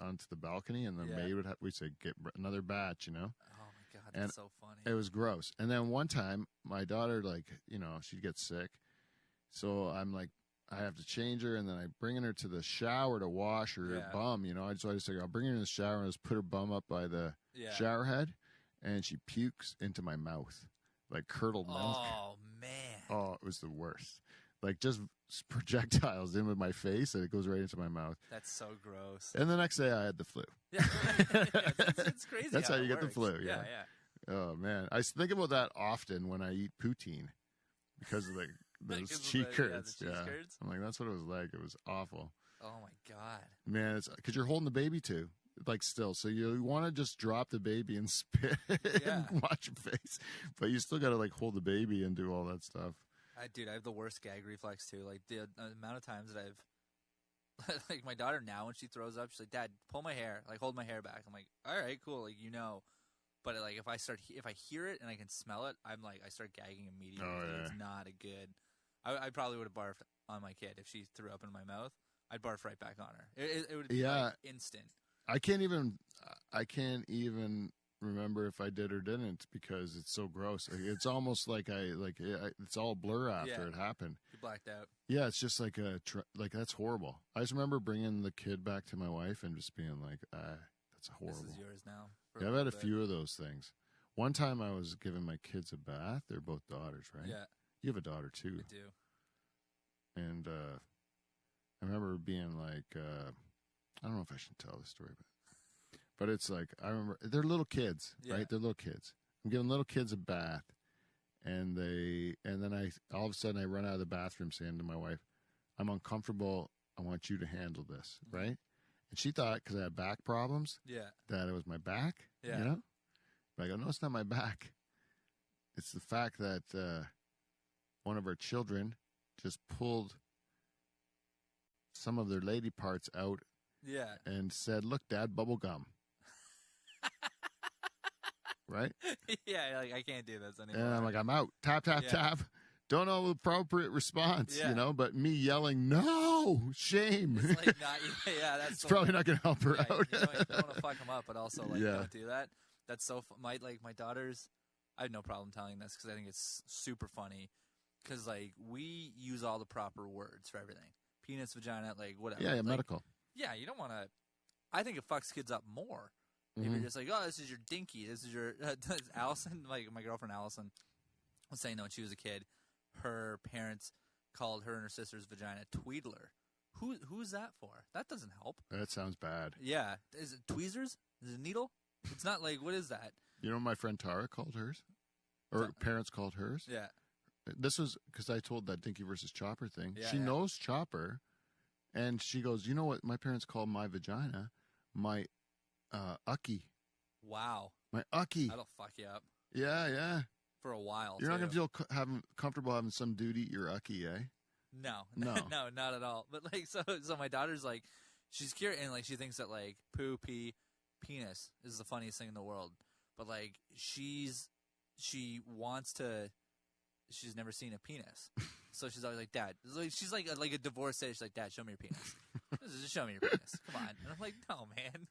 onto the balcony, and the maid we'd say get another batch, you know. Oh my God, that's so funny. It was gross. And then one time, my daughter, she'd get sick, so I'm like, I have to change her, and then I bring her to the shower to wash her bum, you know. So I just like, I'll bring her in the shower and just put her bum up by the shower head, and she pukes into my mouth, like curdled milk. Oh man! Oh, it was the worst. Like just projectiles in with my face, and it goes right into my mouth. That's so gross. And the next day, I had the flu. Yeah, it's crazy. That's how you get the works. flu. Yeah. Oh man, I think about that often when I eat poutine because of those cheek curds. The cheese curds? I'm like, that's what it was like. It was awful. Oh my God. Man, it's because you're holding the baby too. Like still, so you want to just drop the baby and spit and watch your face, but you still got to like hold the baby and do all that stuff. Dude, I have the worst gag reflex too. Like the amount of times that I've, like my daughter now when she throws up, she's like, "Dad, pull my hair, like hold my hair back." I'm like, "All right, cool," like But like if I hear it and I can smell it, I'm like I start gagging immediately. Oh, yeah. It's not a good. I probably would have barfed on my kid if she threw up in my mouth. I'd barf right back on her. It would be like instant. I can't even remember if I did or didn't because it's so gross. It's almost like it's all blur after it happened. You blacked out. Yeah, it's just like that's horrible. I just remember bringing the kid back to my wife and just being like, that's horrible. This is yours now. Yeah, I've had a few of those things. One time I was giving my kids a bath. They're both daughters, right? Yeah. You have a daughter, too. I do. And I remember being like, I don't know if I should tell this story, but it's like, I remember, they're little kids, right? They're little kids. I'm giving little kids a bath, and then all of a sudden I run out of the bathroom saying to my wife, I'm uncomfortable. I want you to handle this, right? And she thought, because I had back problems, that it was my back, you know? But I go, no, it's not my back. It's the fact that one of our children just pulled some of their lady parts out and said, look, Dad, bubble gum. Right? Yeah, like, I can't do this anymore. And I'm like, I'm out. Tap, tap, tap. Don't know the appropriate response, you know, but me yelling, no, shame. It's like not, that's it's probably not going to help her out. You don't want to fuck them up, but also, like, don't do that. That's so my daughters, I have no problem telling this because I think it's super funny because, like, we use all the proper words for everything. Penis, vagina, like, whatever. Yeah, like, medical. Yeah, you don't want to. I think it fucks kids up more. If you're just like, oh, this is your dinky. This is your Allison, like my girlfriend Allison was saying that when she was a kid, her parents called her and her sister's vagina Tweedler. Who's that for? That doesn't help. That sounds bad. Yeah. Is it tweezers? Is it a needle? It's not like, what is that? You know what my friend Tara called hers? Or parents called hers? Yeah. This was because I told that Dinky versus Chopper thing. Yeah, she knows Chopper, and she goes, you know what my parents call my vagina? My ucky. Wow. My ucky. That'll fuck you up. Yeah. For a while. You're not going to feel comfortable having some dude eat your ucky, eh? No. No, not at all. But, like, so my daughter's like, she's curious, and, like, she thinks that, like, poo, pee, penis is the funniest thing in the world. But, like, she wants to, she's never seen a penis. So she's always like, Dad, she's like a divorcee. She's like, Dad, show me your penis. Just show me your penis. Come on. And I'm like, no, man.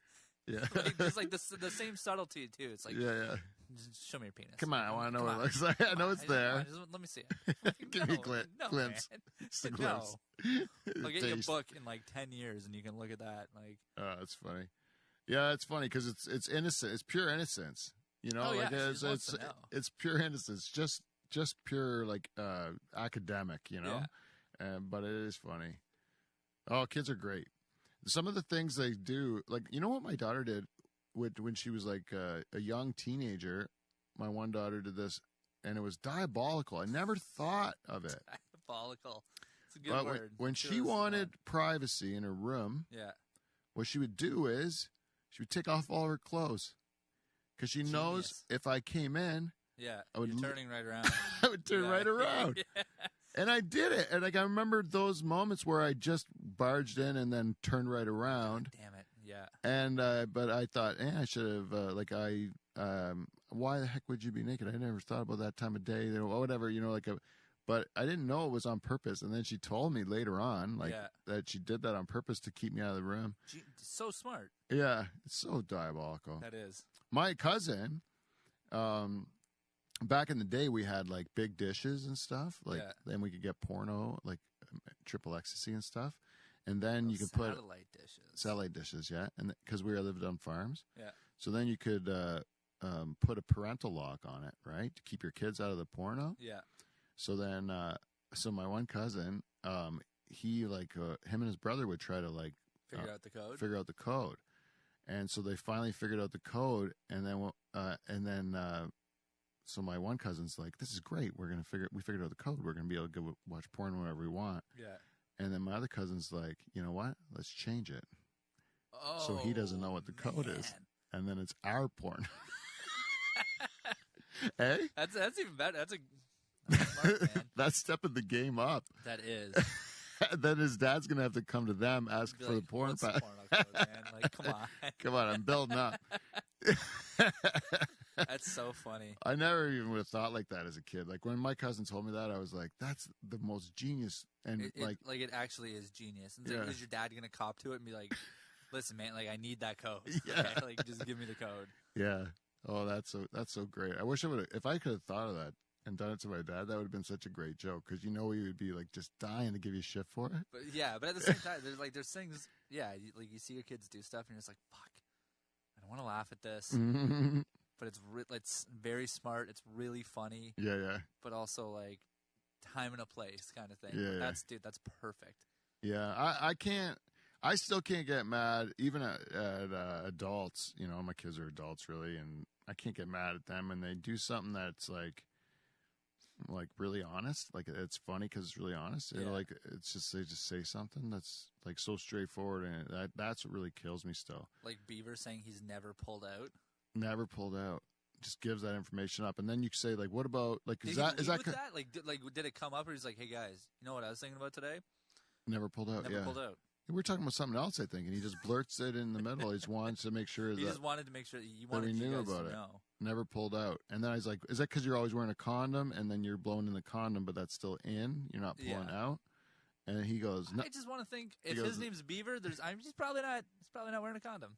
Yeah. Like, there's like the same subtlety too. It's like, yeah. Just show me your penis. Come on, I want to know what it looks like. I know it's there. Let me see it. Like, Give me a glimpse. Just a glimpse. I'll get you a book in like 10 years, and you can look at that. Like, oh, that's funny. Yeah, it's funny because it's innocent. It's pure innocence. You know, like it's pure innocence. Just pure like academic. You know, but it is funny. Oh, kids are great. Some of the things they do, like, you know what my daughter did when she was like a young teenager? My one daughter did this, and it was diabolical. I never thought of it. Diabolical. It's a good word. When she wanted privacy in her room, what she would do is she would take off all her clothes because she knows if I came in, I would you're turning right around. I would turn right around. And I did it. And like I remember those moments where I just barged in and then turned right around. God damn it. Yeah. And but I thought, I should have why the heck would you be naked? I never thought about that time of day, whatever, but I didn't know it was on purpose. And then she told me later on, that she did that on purpose to keep me out of the room. So smart. Yeah, it's so diabolical. That is. My cousin, back in the day, we had like big dishes and stuff. Like then we could get porno, like triple ecstasy and stuff. And then you could put satellite dishes, and because we lived on farms. Yeah. So then you could put a parental lock on it, right, to keep your kids out of the porno. Yeah. So then, so my one cousin, he him and his brother would try to figure out the code. And so they finally figured out the code, and then so my one cousin's like, "This is great. We figured out the code. We're gonna be able to go watch porn whenever we want." Yeah. And then my other cousin's like, "You know what? Let's change it." Oh, so he doesn't know what the code is, and then it's our porn. Hey, that's even better. That's smart, man. That's stepping the game up. That is. Then his dad's gonna have to come to them, ask for the porn pack. Code, man? Like, come on, come on, I'm building up. That's so funny. I never even would have thought like that as a kid. Like when my cousin told me that, I was like, "That's the most genius." And it actually is genius. And is your dad gonna cop to it and be like, "Listen, man, like I need that code. Yeah, okay? Like just give me the code." Yeah. Oh, that's so great. I wish I would have. If I could have thought of that and done it to my dad, that would have been such a great joke because he would be like just dying to give you shit for it. But at the same time, there's things. Yeah, you see your kids do stuff and you're just like, "Fuck, I don't want to laugh at this." but it's very smart. It's really funny. Yeah. But also like time and a place kind of thing. Yeah. That's perfect. Yeah, I still can't get mad even at adults. You know, my kids are adults really, and I can't get mad at them. And they do something that's like really honest. Like it's funny because it's really honest. Yeah. Like it's just they just say something that's like so straightforward, and that's what really kills me still. Like Beaver saying he's never pulled out. Never pulled out. Just gives that information up, and then you say like, "What about like is that like did it come up, or he's like, hey guys, you know what I was thinking about today? Never pulled out. Never pulled out. We were talking about something else, I think, and he just blurts it in the middle. He just wanted to make sure he just wanted to make sure we knew about it. Never pulled out, and then I was like, "Is that because you're always wearing a condom, and then you're blowing in the condom, but that's still in? You're not pulling out?" And he goes, "No." I just want to think if his name's Beaver, he's probably not wearing a condom.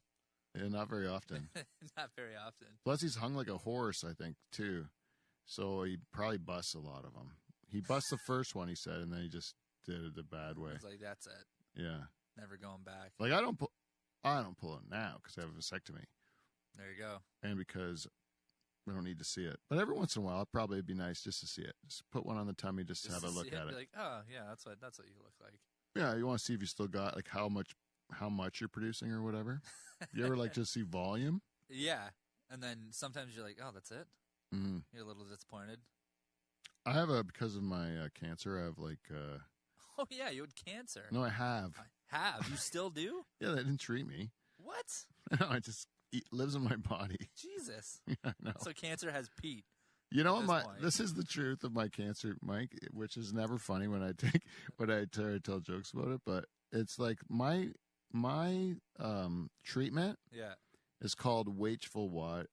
Yeah, not very often. Not very often. Plus, he's hung like a horse, I think, too. So he probably busts a lot of them. He busts the first one, he said, and then he just did it the bad way. It's like, that's it. Yeah. Never going back. Like, I don't pull it now because I have a vasectomy. There you go. And because I don't need to see it. But every once in a while, it'd be nice just to see it. Just put one on the tummy just to have a look at it. Like, oh, yeah, that's what you look like. Yeah, you want to see if you still got, like, how much you're producing or whatever. You ever, like, just see volume? Yeah. And then sometimes you're like, oh, that's it? Mm-hmm. You're a little disappointed. I have because of my cancer, I have, like... Oh, yeah, you had cancer. No, I have. Have? You still do? Yeah, they didn't treat me. What? No, it just lives in my body. Jesus. Yeah, no. So cancer has Pete. You know, this is the truth of my cancer, Mike, which is never funny when I tell jokes about it, but it's like my treatment is called watchful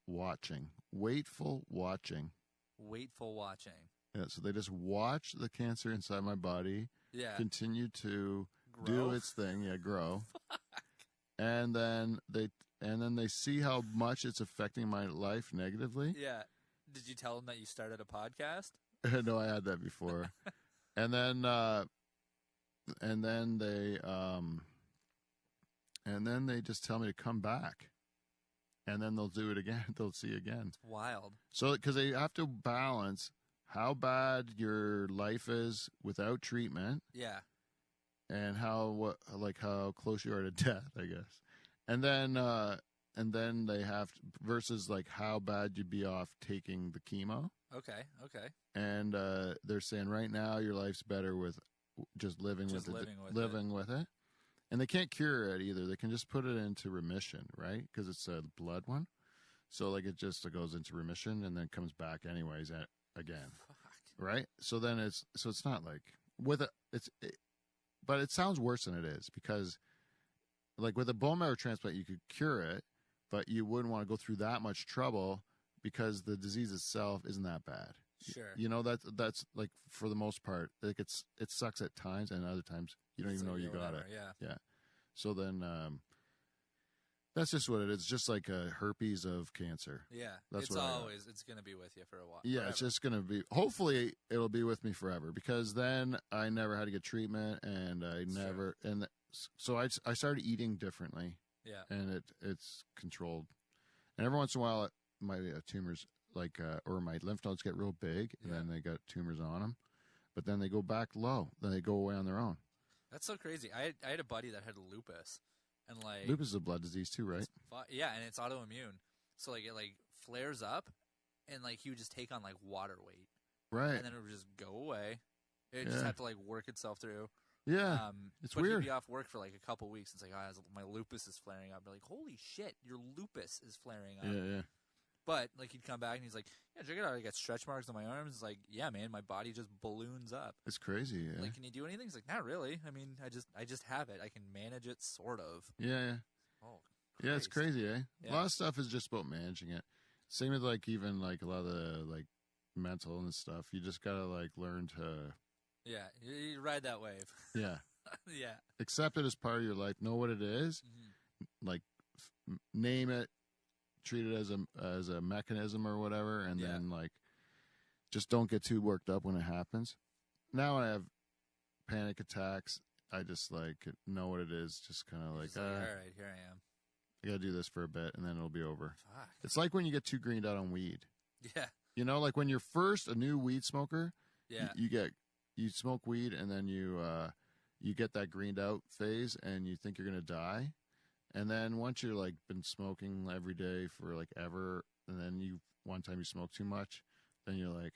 watching. Watchful watching. Watchful watching. Yeah, so they just watch the cancer inside my body continue to do its thing, grow. And then they see how much it's affecting my life negatively. Yeah. Did you tell them that you started a podcast? No, I had that before. and then they just tell me to come back. And then they'll do it again. They'll see again. It's wild. So because they have to balance how bad your life is without treatment. Yeah. And how close you are to death, I guess. And then they have to, versus like how bad you'd be off taking the chemo. Okay. And they're saying right now your life's better with just living with it. And they can't cure it either. They can just put it into remission, right? Because it's a blood one. So like it just goes into remission and then comes back anyways again. Fuck. Right? So then it's not like with but it sounds worse than it is because like with a bone marrow transplant you could cure it, but you wouldn't want to go through that much trouble because the disease itself isn't that bad. Sure. You know, that's like for the most part, like it sucks at times and other times you don't even know you got it. Yeah. So then that's just what it is. It's just like a herpes of cancer. Yeah. That's it's going to be with you for a while. Yeah, forever. It's just going to be, hopefully it'll be with me forever because then I never had to get treatment and so I started eating differently. Yeah. And it's controlled. And every once in a while my tumors or my lymph nodes get real big and then they got tumors on them, but then they go back low. Then they go away on their own. That's so crazy. I had a buddy that had lupus. And like lupus is a blood disease too, right? Yeah, and it's autoimmune. So like it like flares up, and like he would just take on like water weight, right? And then it would just go away. It just had to like work itself through. Yeah, it's weird. He'd be off work for like a couple weeks. It's like my lupus is flaring up. They're like, holy shit, your lupus is flaring up. Yeah. But like he'd come back and he's like, yeah, check it out. I got stretch marks on my arms. It's like, yeah, man, my body just balloons up. It's crazy. Yeah. Like, can you do anything? He's like, not really. I mean, I just have it. I can manage it, sort of. Yeah. Oh, Christ. Yeah, it's crazy, eh? Yeah. A lot of stuff is just about managing it. Same with like even like a lot of the like mental and stuff. You just gotta like learn to. Yeah, you ride that wave. Yeah. Yeah. Accept it as part of your life. Know what it is. Mm-hmm. Like name it. Treat it as a mechanism or whatever, and then like just don't get too worked up when it happens. Now when I have panic attacks, I just like know what it is. Just kind of like, all right, here I am. I got to do this for a bit, and then it'll be over. Fuck. It's like when you get too greened out on weed. Yeah. You know, like when you're first a new weed smoker, Yeah. you smoke weed, and then you get that greened out phase, and you think you're going to die. And then once you're like been smoking every day for like ever, and then one time you smoke too much, then you're like,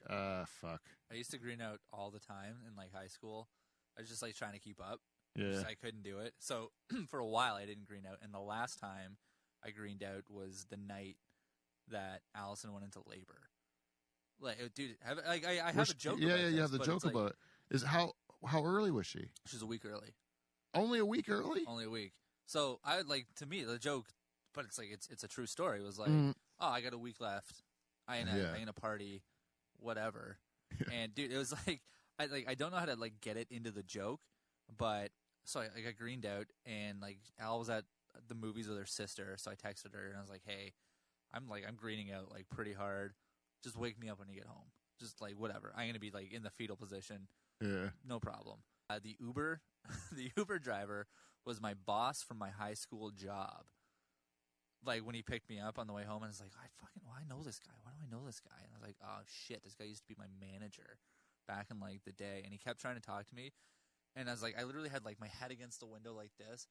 fuck. I used to green out all the time in like high school. I was just like trying to keep up. Yeah. I couldn't do it. So for a while I didn't green out. And the last time I greened out was the night that Allison went into labor. Like, dude, I have a joke about this. Yeah, you have the joke about it. Is how early was she? She was a week early. Only a week early? Only a week. So I would like, to me, the joke, but it's like, it's a true story. It was like, oh, I got a week left. I ain't a party, whatever. And dude, it was like, I don't know how to like get it into the joke, but so I got greened out, and like Al was at the movies with her sister, so I texted her and I was like, hey, I'm greening out like pretty hard. Just wake me up when you get home. Just like whatever. I'm gonna be like in the fetal position. Yeah. No problem. The Uber driver was my boss from my high school job. Like when he picked me up on the way home, and I was like, I know this guy. Why do I know this guy? And I was like, oh shit, this guy used to be my manager back in like the day, and he kept trying to talk to me, and I was like, I literally had like my head against the window like this,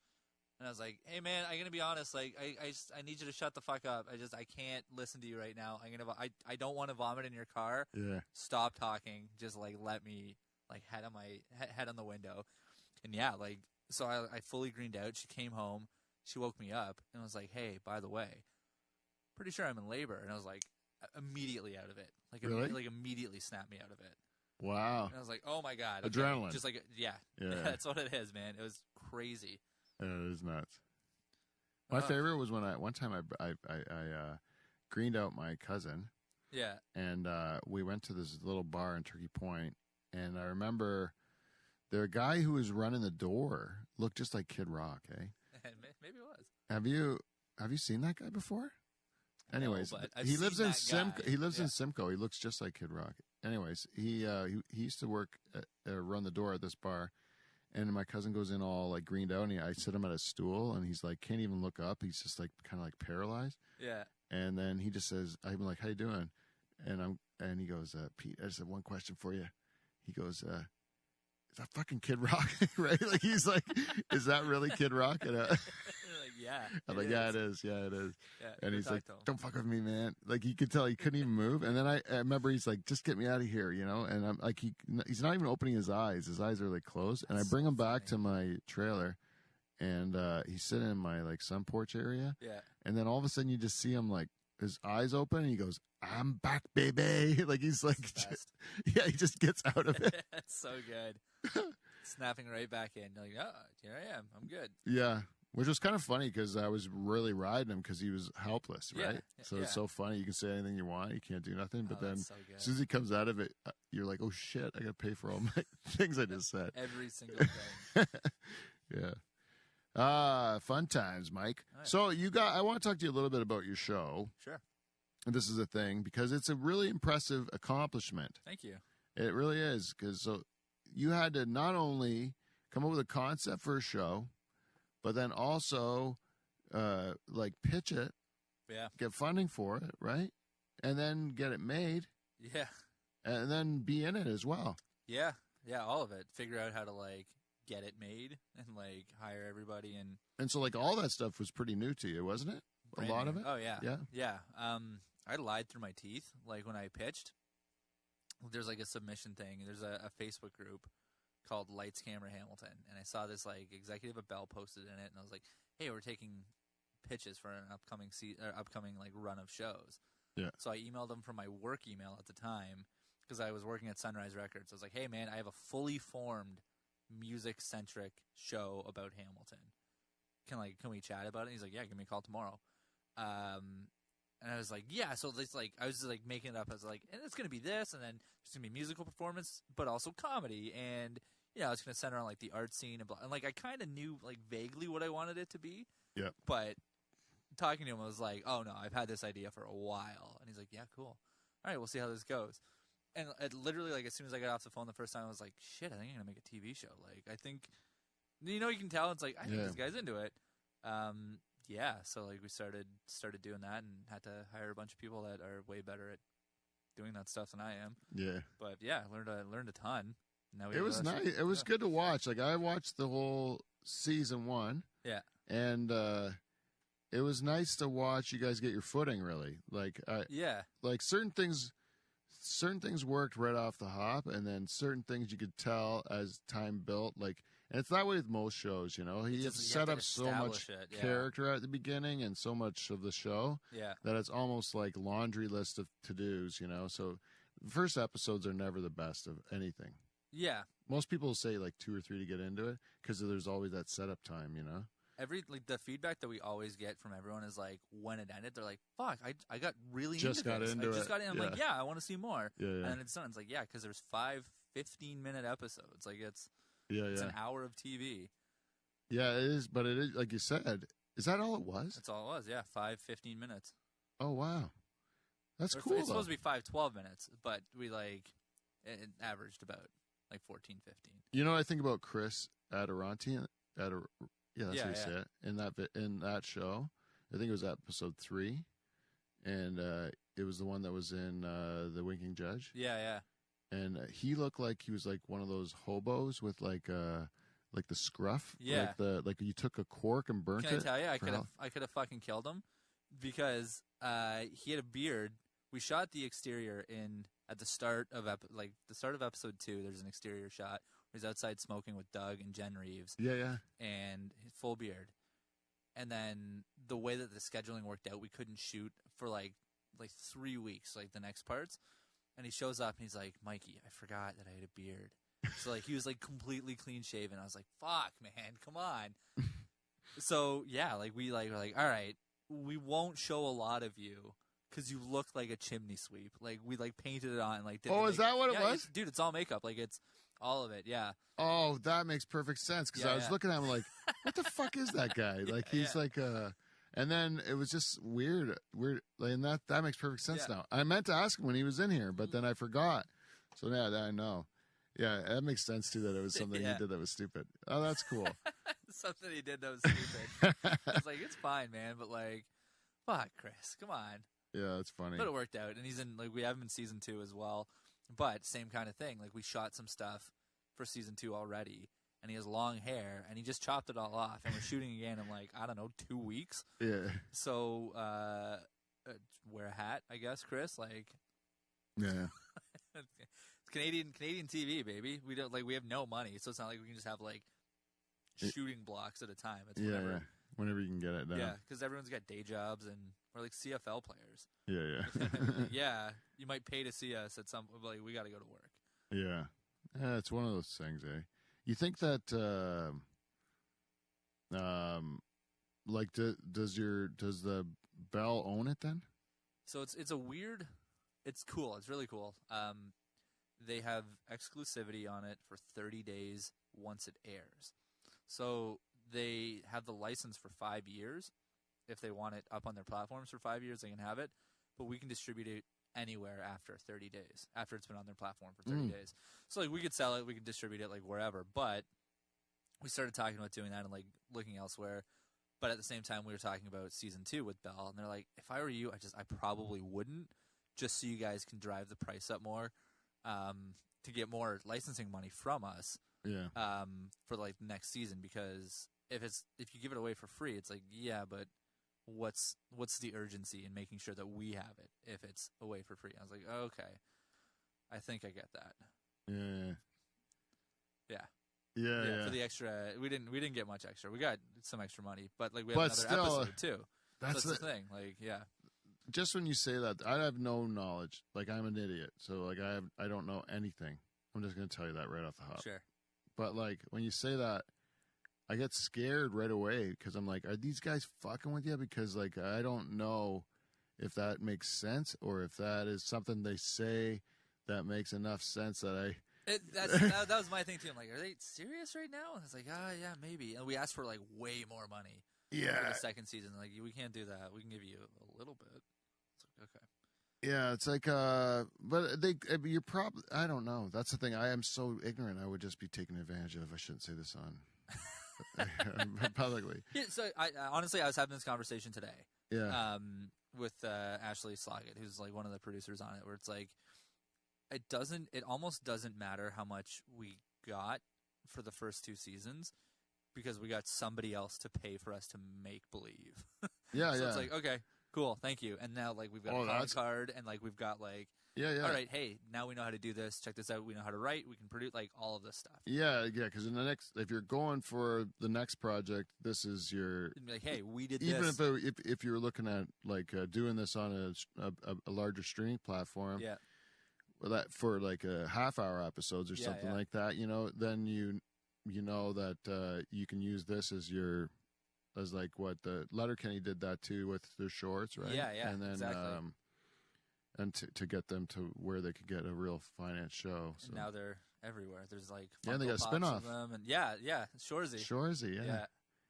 and I was like, hey man, I'm gonna be honest, like I need you to shut the fuck up. I can't listen to you right now. I don't want to vomit in your car. Yeah. Stop talking. Just like let me like head on the window, and yeah, like so I fully greened out. She came home. She woke me up and was like, hey, by the way, pretty sure I'm in labor. And I was like, immediately out of it. Like, really? Like immediately snapped me out of it. Wow. And I was like, oh my God. Okay. Adrenaline. Just like, yeah. That's what it is, man. It was crazy. Yeah, it is nuts. My favorite was when one time I greened out my cousin. Yeah. And we went to this little bar in Turkey Point, and I remember the guy who was running the door looked just like Kid Rock, eh? Maybe it was. Have you seen that guy before? Anyways, no, he lives in Simcoe. He lives in Simcoe. He looks just like Kid Rock. Anyways, he used to work run the door at this bar, and my cousin goes in all like greened out, and I sit him at a stool, and he's like can't even look up. He's just like kind of like paralyzed. Yeah. And then he just says, "I'm like, how you doing?" And he goes, "Pete, I just have one question for you." He goes, "Is that fucking Kid Rock?" Right? Like he's like, "Is that really Kid Rock?" And yeah. I'm like, yeah, it is. Yeah, it is. Yeah, and he's like, don't fuck with me, man. Like, you could tell he couldn't even move. And then I remember he's like, just get me out of here, you know? And I'm like, he's not even opening his eyes. His eyes are like closed. And I bring him back to my trailer, and he's sitting in my like sun porch area. Yeah. And then all of a sudden you just see him like, his eyes open, and he goes, I'm back, baby. Like, he's like, he just gets out of it. That's so good. Snapping right back in. You're like, oh, here I am. I'm good. Yeah. Which was kind of funny because I was really riding him because he was helpless, right? Yeah, so it's so funny. You can say anything you want. You can't do nothing. But then so as soon as he comes out of it, you're like, oh, shit, I got to pay for all my things I just said. Every single thing. Yeah. Fun times, Mike. Right. So I want to talk to you a little bit about your show. Sure. And this is a thing because it's a really impressive accomplishment. Thank you. It really is. Because you had to not only come up with a concept for a show, but then also, like, pitch it, get funding for it, right? And then get it made. Yeah. And then be in it as well. Yeah. Yeah, all of it. Figure out how to, like, get it made and, like, hire everybody. And so, like, all that stuff was pretty new to you, wasn't it? Brand a lot new. of it? Oh, yeah. Yeah? Yeah. I lied through my teeth, like, when I pitched. There's, like, a submission thing. There's a Facebook group called Lights Camera Hamilton, and I saw this like executive at Bell posted in it, and I was like, hey, we're taking pitches for an upcoming like run of shows. Yeah. So I emailed them from my work email at the time because I was working at Sunrise Records. I was like, hey man, I have a fully formed music centric show about Hamilton. Can we chat about it? And he's like, yeah, give me a call tomorrow. And I was like, yeah. So it's like I was just like making it up. I was like, and it's gonna be this, and then there's gonna be musical performance, but also comedy, and it's gonna center on like the art scene and blah. And like I kind of knew like vaguely what I wanted it to be. Yeah. But talking to him, I was like, oh no, I've had this idea for a while, and he's like, yeah, cool. All right, we'll see how this goes. And it literally, like as soon as I got off the phone the first time, I was like, shit, I think I'm gonna make a TV show. Like I think, you can tell it's like I think this guy's into it. yeah, so like we started doing that and had to hire a bunch of people that are way better at doing that stuff than I am. Yeah. But yeah, learned a ton. Now it was nice. It was good to watch. Like I watched the whole season 1. Yeah. And it was nice to watch you guys get your footing. Really, like like certain things worked right off the hop, and then certain things you could tell as time built. Like, and it's that way with most shows. You know, he has set up so much character at the beginning and so much of the show that it's almost like laundry list of to-dos. You know, so the first episodes are never the best of anything. Yeah, most people say like 2 or 3 to get into it because there's always that setup time. You know. The feedback that we always get from everyone is like when it ended, they're like, "Fuck, I got really just into got this. into I just it. got in. I'm like, yeah, I want to see more." Yeah. And then it's done. It's like, yeah, because there's 5 15-minute episodes. Like it's an hour of TV. Yeah, it is. But it is like you said. Is that all it was? That's all it was. Yeah, 5 15 minutes. Oh wow, that's cool. It's supposed to be 5 12 minutes, but we it averaged about like 14 15. You know what I think about Chris Adirante? Yeah, that's how you say it. In that show, I think it was episode 3, and it was the one that was in The Winking Judge. Yeah. And he looked like he was like one of those hobos with like the scruff. Yeah. Like you took a cork and burnt it. Can I tell you? I could have fucking killed him because he had a beard. We shot the exterior at the start of episode 2. There's an exterior shot. He's outside smoking with Doug and Jen Reeves. Yeah. And his full beard. And then the way that the scheduling worked out, we couldn't shoot for like 3 weeks, like the next parts. And he shows up and he's like, "Mikey, I forgot that I had a beard." So like he was like completely clean shaven. I was like, "Fuck, man, come on." So yeah, like we were like, "All right, we won't show a lot of you because you look like a chimney sweep." Like we like painted it on and like. Is that what it was? Dude, it's all makeup. Like it's all of it. Yeah. Oh, that makes perfect sense because I was looking at him like, "What the fuck is that guy?" Like he's like And then it was just weird, and that makes perfect sense now. I meant to ask him when he was in here, but then I forgot. So now that I know. Yeah, that makes sense too. That it was something he did that was stupid. Oh, that's cool. Something he did that was stupid. I was like, it's fine, man, but like, fuck, Chris, come on. Yeah, it's funny. But it worked out, and he's in. Like, we have him in season 2 as well. But same kind of thing. Like, we shot some stuff for season 2 already, and he has long hair, and he just chopped it all off, and we're shooting again in like, I don't know, 2 weeks. Yeah. So wear a hat, I guess, Chris. Like, yeah. It's Canadian TV, baby. We have no money, so it's not like we can just have like shooting blocks at a time. It's whenever you can get it done. Yeah, because everyone's got day jobs and we're like CFL players. Yeah. Yeah, you might pay to see us at some. Like we got to go to work. Yeah, it's one of those things, eh? You think that, like, does the Bell own it then? So it's a weird. It's cool. It's really cool. They have exclusivity on it for 30 days once it airs. So they have the license for 5 years. If they want it up on their platforms for 5 years, they can have it. But we can distribute it anywhere after 30 days, after it's been on their platform for 30 days. So like we could sell it, we could distribute it like wherever. But we started talking about doing that and like looking elsewhere. But at the same time, we were talking about season 2 with Bell, and they're like, if I were you, I probably wouldn't, just so you guys can drive the price up more, to get more licensing money from us. Yeah. For like the next season, because if you give it away for free, it's like, yeah, but what's the urgency in making sure that we have it if it's away for free? I was like, okay, I think I get that. Yeah. For the extra, we didn't get much extra. We got some extra money, but like we have another episode too. That's the thing. Like, yeah. Just when you say that, I have no knowledge. Like I'm an idiot, so like I don't know anything. I'm just gonna tell you that right off the hop. Sure. But like when you say that, I get scared right away because I'm like, are these guys fucking with you? Because like I don't know if that makes sense or if that is something they say that makes enough sense that that was my thing too. I'm like, are they serious right now? And it's like, yeah, maybe. And we asked for like way more money. Yeah. For the second season, like we can't do that. We can give you a little bit. It's like, okay. Yeah, it's like, but you're probably, I don't know. That's the thing. I am so ignorant. I would just be taken advantage of. I shouldn't say this on. publicly. Yeah, so I honestly, I was having this conversation today. Yeah. With Ashley Sloggett, who's like one of the producers on it, where it's like it almost doesn't matter how much we got for the first 2 seasons because we got somebody else to pay for us to make believe. Yeah, so it's like, okay, cool, thank you. And now like we've got a comic card and like we've got like all right, hey, now we know how to do this. Check this out. We know how to write. We can produce like all of this stuff. Yeah, because if you're going for the next project, this is your like, hey, we did even this. if you're looking at like doing this on a larger streaming platform, yeah, that for like a half-hour episodes or something like that, then you know that you can use this as like what the Letterkenny did that too with their shorts, right? Yeah, and then exactly. And to get them to where they could get a real finance show. So. And now they're everywhere. There's like Funko they got a spin-off. Them and yeah, Shorzy, yeah.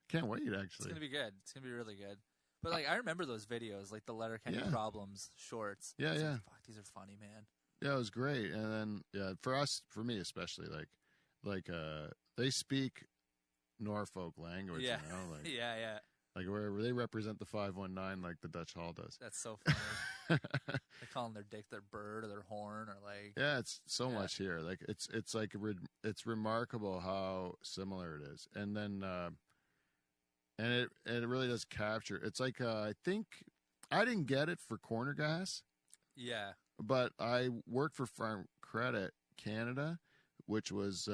Can't wait, actually. It's gonna be good. It's gonna be really good. But like I remember those videos, like the Letterkenny Problems shorts. Yeah, like, fuck, these are funny, man. Yeah, it was great. And then for me especially, like they speak Norfolk language. Yeah, like, yeah. Like where they represent the 519 like the Dutch Hall does. That's so funny. They call them their dick, their bird, or their horn, or like. Yeah, it's so much here. Like it's like it's remarkable how similar it is, and then and it really does capture. It's like I think I didn't get it for Corner Gas. Yeah. But I worked for Farm Credit Canada, which was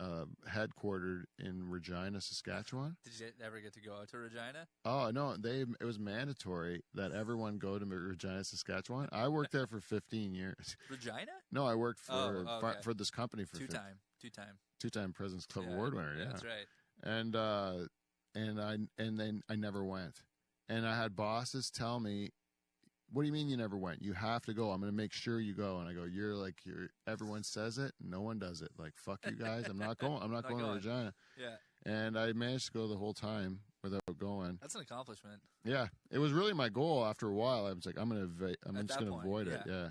headquartered in Regina, Saskatchewan. Did you ever get to go out to Regina? Oh, no. It was mandatory that everyone go to Regina, Saskatchewan. I worked there for 15 years. Regina? No, I worked for this company for two-time President's Club Award winner. Yeah, that's right. And then I never went. And I had bosses tell me, "What do you mean you never went? You have to go. I'm going to make sure you go." And I go, everyone says it. No one does it. Like, fuck you guys. I'm not going. I'm not going to Regina. Yeah. And I managed to go the whole time without going. That's an accomplishment. Yeah. It was really my goal after a while. I was like, I'm just going to avoid it. Yeah.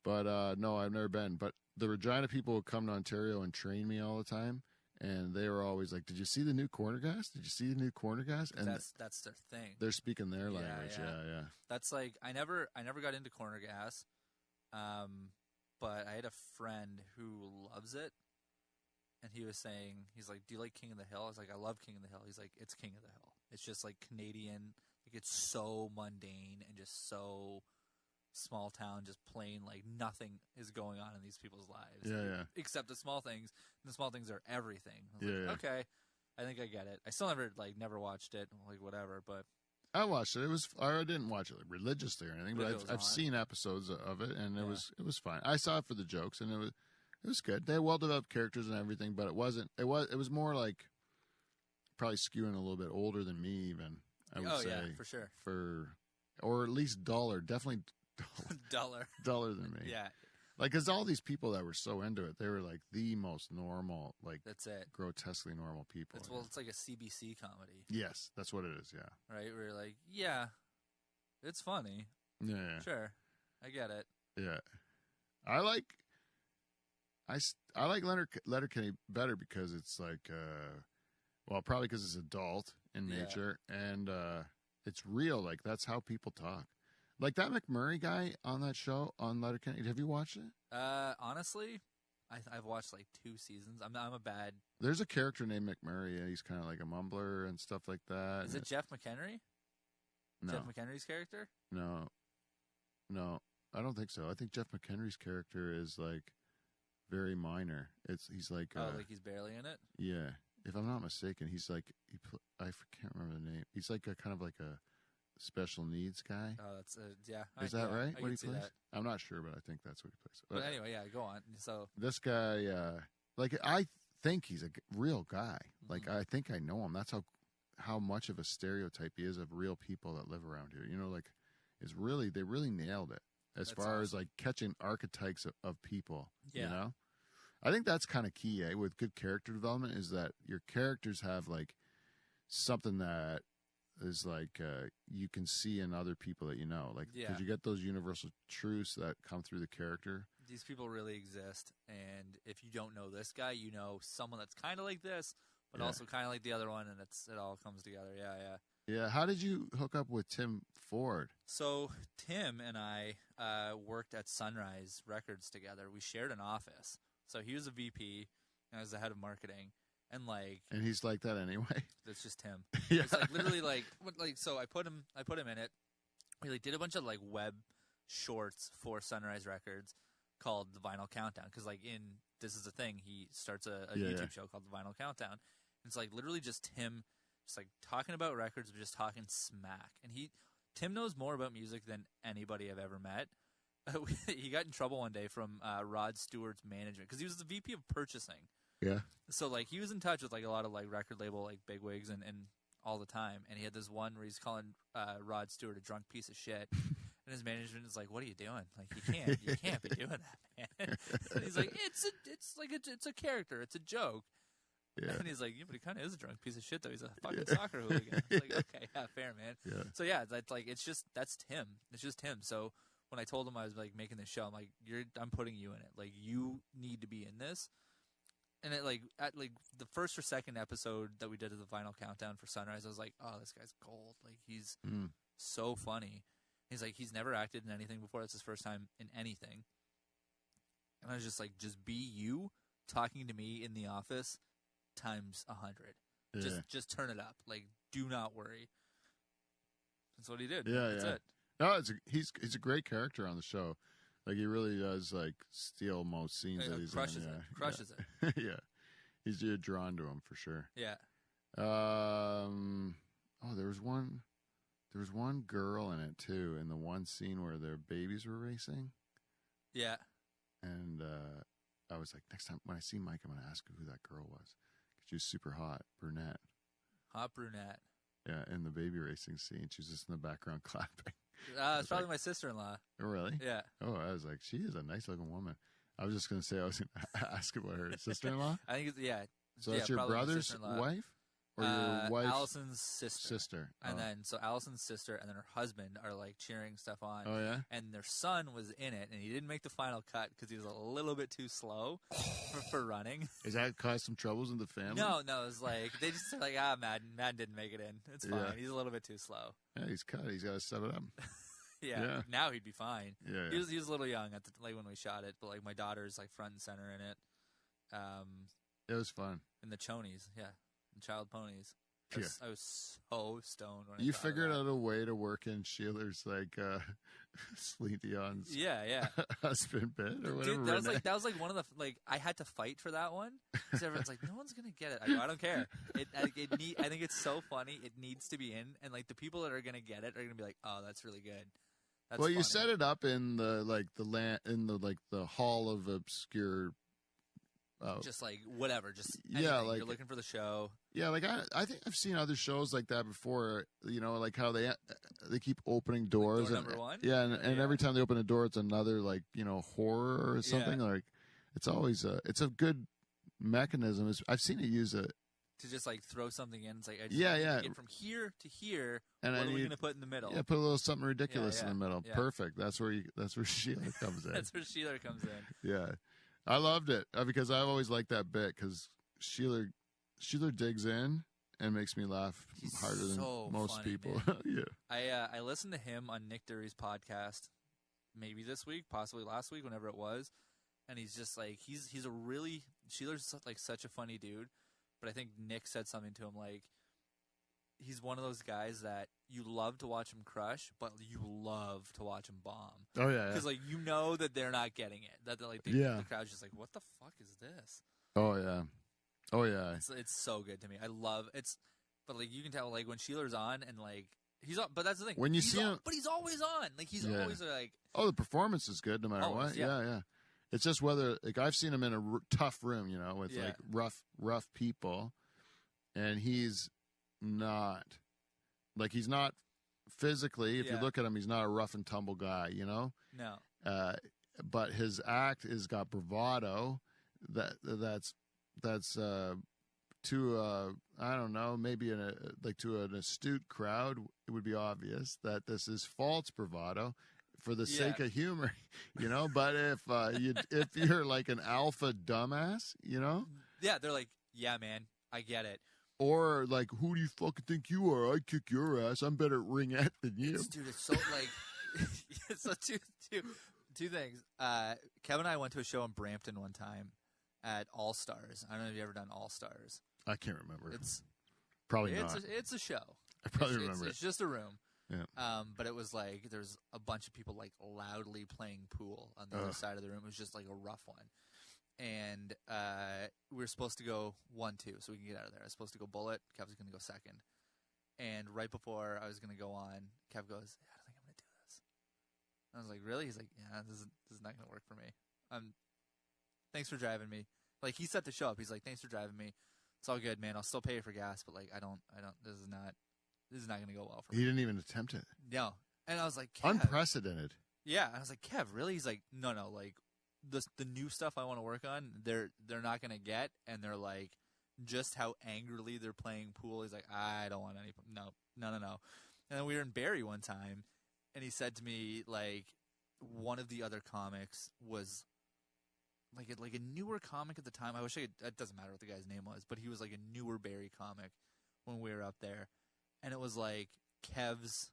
But no, I've never been. But the Regina people would come to Ontario and train me all the time. And they were always like, "Did you see the new Corner Gas? Did you see the new Corner Gas?" And that's their thing. They're speaking their language. Yeah. That's like I never got into Corner Gas, but I had a friend who loves it, and he was saying, he's like, "Do you like King of the Hill?" I was like, "I love King of the Hill." He's like, "It's King of the Hill. It's just like Canadian. Like it's so mundane and just so." Small town, just plain like nothing is going on in these people's lives. Yeah. Except the small things. And the small things are everything. I was like, okay, I think I get it. I still never watched it, like whatever. But I watched it. I didn't watch it religiously or anything, but I've seen episodes of it, and it was fine. I saw it for the jokes, and it was good. They had well developed characters and everything, but it was more like probably skewing a little bit older than me, even. I would say, for sure. Or at least definitely. Duller than me. Yeah, like because all these people that were so into it, they were like the most normal, like that's it, grotesquely normal people. It's like a CBC comedy. Yes, that's what it is. Yeah, right. We're like, it's funny. Yeah, sure, I get it. Yeah, I like Letterkenny better because it's like, probably because it's adult in nature and it's real. Like that's how people talk. Like that McMurray guy on that show on Letterkenny. Have you watched it? Honestly, I've watched like 2 seasons. I'm a bad. There's a character named McMurray, and he's kind of like a mumbler and stuff like that. Is it Jeff McHenry? No. Jeff McHenry's character? No, I don't think so. I think Jeff McHenry's character is like very minor. He's like like he's barely in it. Yeah, if I'm not mistaken, he's like I can't remember the name. He's like a kind of like a special needs guy. Oh, that's Is that right? What he plays? That. I'm not sure, but I think that's what he plays. But anyway, go on. So this guy, like I think he's a real guy. Like I think I know him. That's how much of a stereotype he is of real people that live around here. Like they really nailed it as far as like catching archetypes of people. Yeah. I think that's kind of key with good character development is that your characters have like something that is like you can see in other people that like because you get those universal truths that come through the character. These people really exist, and if you don't know this guy, you know someone that's kind of like this, but also kind of like the other one, and it all comes together. Yeah. Yeah. How did you hook up with Tim Ford? So Tim and I worked at Sunrise Records together. We shared an office. So he was a VP, and I was the head of marketing. And he's like that anyway. That's just him. Yeah. It's literally so I put him in it. We did a bunch of web shorts for Sunrise Records called The Vinyl Countdown, because This Is the Thing, he starts a YouTube show called The Vinyl Countdown. It's literally just him just talking about records, or just talking smack. And Tim knows more about music than anybody I've ever met. He got in trouble one day from Rod Stewart's management, because he was the VP of purchasing. Yeah. So he was in touch with a lot of record label bigwigs and all the time, and he had this one where he's calling Rod Stewart a drunk piece of shit, and his management is like, "What are you doing? You can't be doing that, man." And he's like, "It's a character, it's a joke." Yeah. And he's like, "Yeah, but he kind of is a drunk piece of shit, though. He's a fucking soccer hooligan." It's okay, yeah, fair, man. Yeah. So yeah, that's Tim. It's just him. So when I told him I was making this show, I'm like, I'm putting you in it. You need to be in this. And at the first or second episode that we did of the Vinyl Countdown for Sunrise, I was like, "Oh, this guy's gold. He's so funny." He's never acted in anything before. That's his first time in anything. And I was just just be you talking to me in the office times 100. Yeah. Just turn it up. Do not worry. That's what he did. Yeah, That's it. No, he's a great character on the show. He really does steal most scenes that he's crushes in. it. Crushes it. Yeah, you're drawn to him for sure. Yeah. There was one girl in it too, in the one scene where their babies were racing. Yeah. And I was like, next time when I see Mike, I'm gonna ask who that girl was. She was super hot, brunette. Hot brunette. Yeah, in the baby racing scene, she was just in the background clapping. It's probably my sister-in-law. Oh, really? Yeah. Oh, I was like, she is a nice-looking woman. I was just going to say, I was going to ask about her sister-in-law. I think yeah. So that's your brother's wife? Or your wife's Allison's sister. And then, so Allison's sister and then her husband are cheering stuff on. Oh, yeah? And their son was in it, and he didn't make the final cut because he was a little bit too slow for running. Has that caused some troubles in the family? No, it was they just said Madden didn't make it in. It's fine. Yeah. He's a little bit too slow. Yeah, he's cut. He's got to set it up. Yeah. Now he'd be fine. Yeah. He was a little young at when we shot it, but my daughter's front and center in it. It was fun. And the chonies, and child ponies. I was so stoned when you figured out a way to work in Sheeler's Celine Dion's husband bit or whatever. Dude, that was one of the I had to fight for that one because everyone's like, no one's gonna get it. I go, I don't care. I think it's so funny. It needs to be in, and the people that are gonna get it are gonna be like, oh, that's really good. That's well, funny. You set it up in the hall of obscure. Just whatever, just anything. You're looking for the show. Yeah, I think I've seen other shows like that before. How they keep opening doors. Door number one. Yeah, and every time they open a door, it's another horror or something. Yeah. It's always it's a good mechanism. I've seen it use it to just throw something in. It's I just get from here to here. And what are we going to put in the middle? Yeah, put a little something ridiculous in the middle. Yeah. Perfect. That's where Sheila comes in. That's where Sheila comes in. Yeah. I loved it because I've always liked that bit because Sheila digs in and makes me laugh harder than most funny, people. Yeah, I listened to him on Nick Dury's podcast, maybe this week, possibly last week, whenever it was, and he's just he's a really Sheeler's such a funny dude, but I think Nick said something to him he's one of those guys that you love to watch him crush, but you love to watch him bomb. Oh yeah, because that they're not getting it. That the crowd's just what the fuck is this? Oh yeah. It's so good to me. I love it's, but you can tell when Sheeler's on and he's on. But that's the thing. When you see him, but he's always on. He's always Oh, the performance is good no matter what. Yeah. It's just whether I've seen him in a tough room, with rough people, and he's not he's not physically, if you look at him, he's not a rough and tumble guy, No. But his act has got bravado that's to I don't know, maybe to an astute crowd it would be obvious that this is false bravado for the sake of humor, but if you're an alpha dumbass, they're yeah, man, I get it. Or like, who do you fucking think you are? I kick your ass. I'm better at ringette than you. Dude, it's so like. So two things. Kevin and I went to a show in Brampton one time at All Stars. I don't know if you've ever done All Stars. I can't remember. It's probably not. It's a show. I probably remember It's just a room. Yeah. But it was like there's a bunch of people like loudly playing pool on the other side of the room. It was just like a rough one. And we were supposed to go 1-2 so we can get out of there. I was supposed to go bullet. Kev was going to go second. And right before I was going to go on, Kev goes, I don't think I'm going to do this. I was like, really? He's like, yeah, this is not going to work for me. Thanks for driving me. Like, he set the show up. He's like, thanks for driving me. It's all good, man. I'll still pay you for gas, but like, this is not going to go well for me. He didn't even attempt it. No. And I was like, Kev. Unprecedented. Yeah. And I was like, Kev, really? He's like, no, like, the new stuff I want to work on, they're not going to get, and they're like, just how angrily they're playing pool. He's like, I don't want any, no. And then we were in Barrie one time, and he said to me, like, one of the other comics was like a newer comic at the time. I wish it doesn't matter what the guy's name was, but he was like a newer Barrie comic when we were up there, and it was like Kev's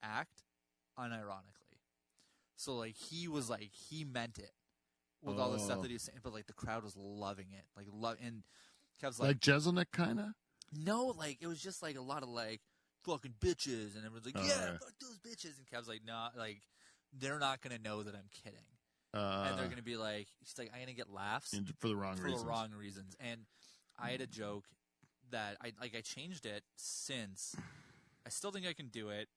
act, unironically. So, like, he was, like, he meant it with all the stuff that he was saying, but, like, the crowd was loving it. And Kev's like Jeselnik, kind of? No, like, it was just, like, a lot of, like, fucking bitches, and everyone's like, fuck those bitches, and Kev's like, nah, like, they're not going to know that I'm kidding. And they're going to be like, she's like, I'm going to get laughs. For the wrong reasons. And I had a joke that, I changed it since. I still think I can do it,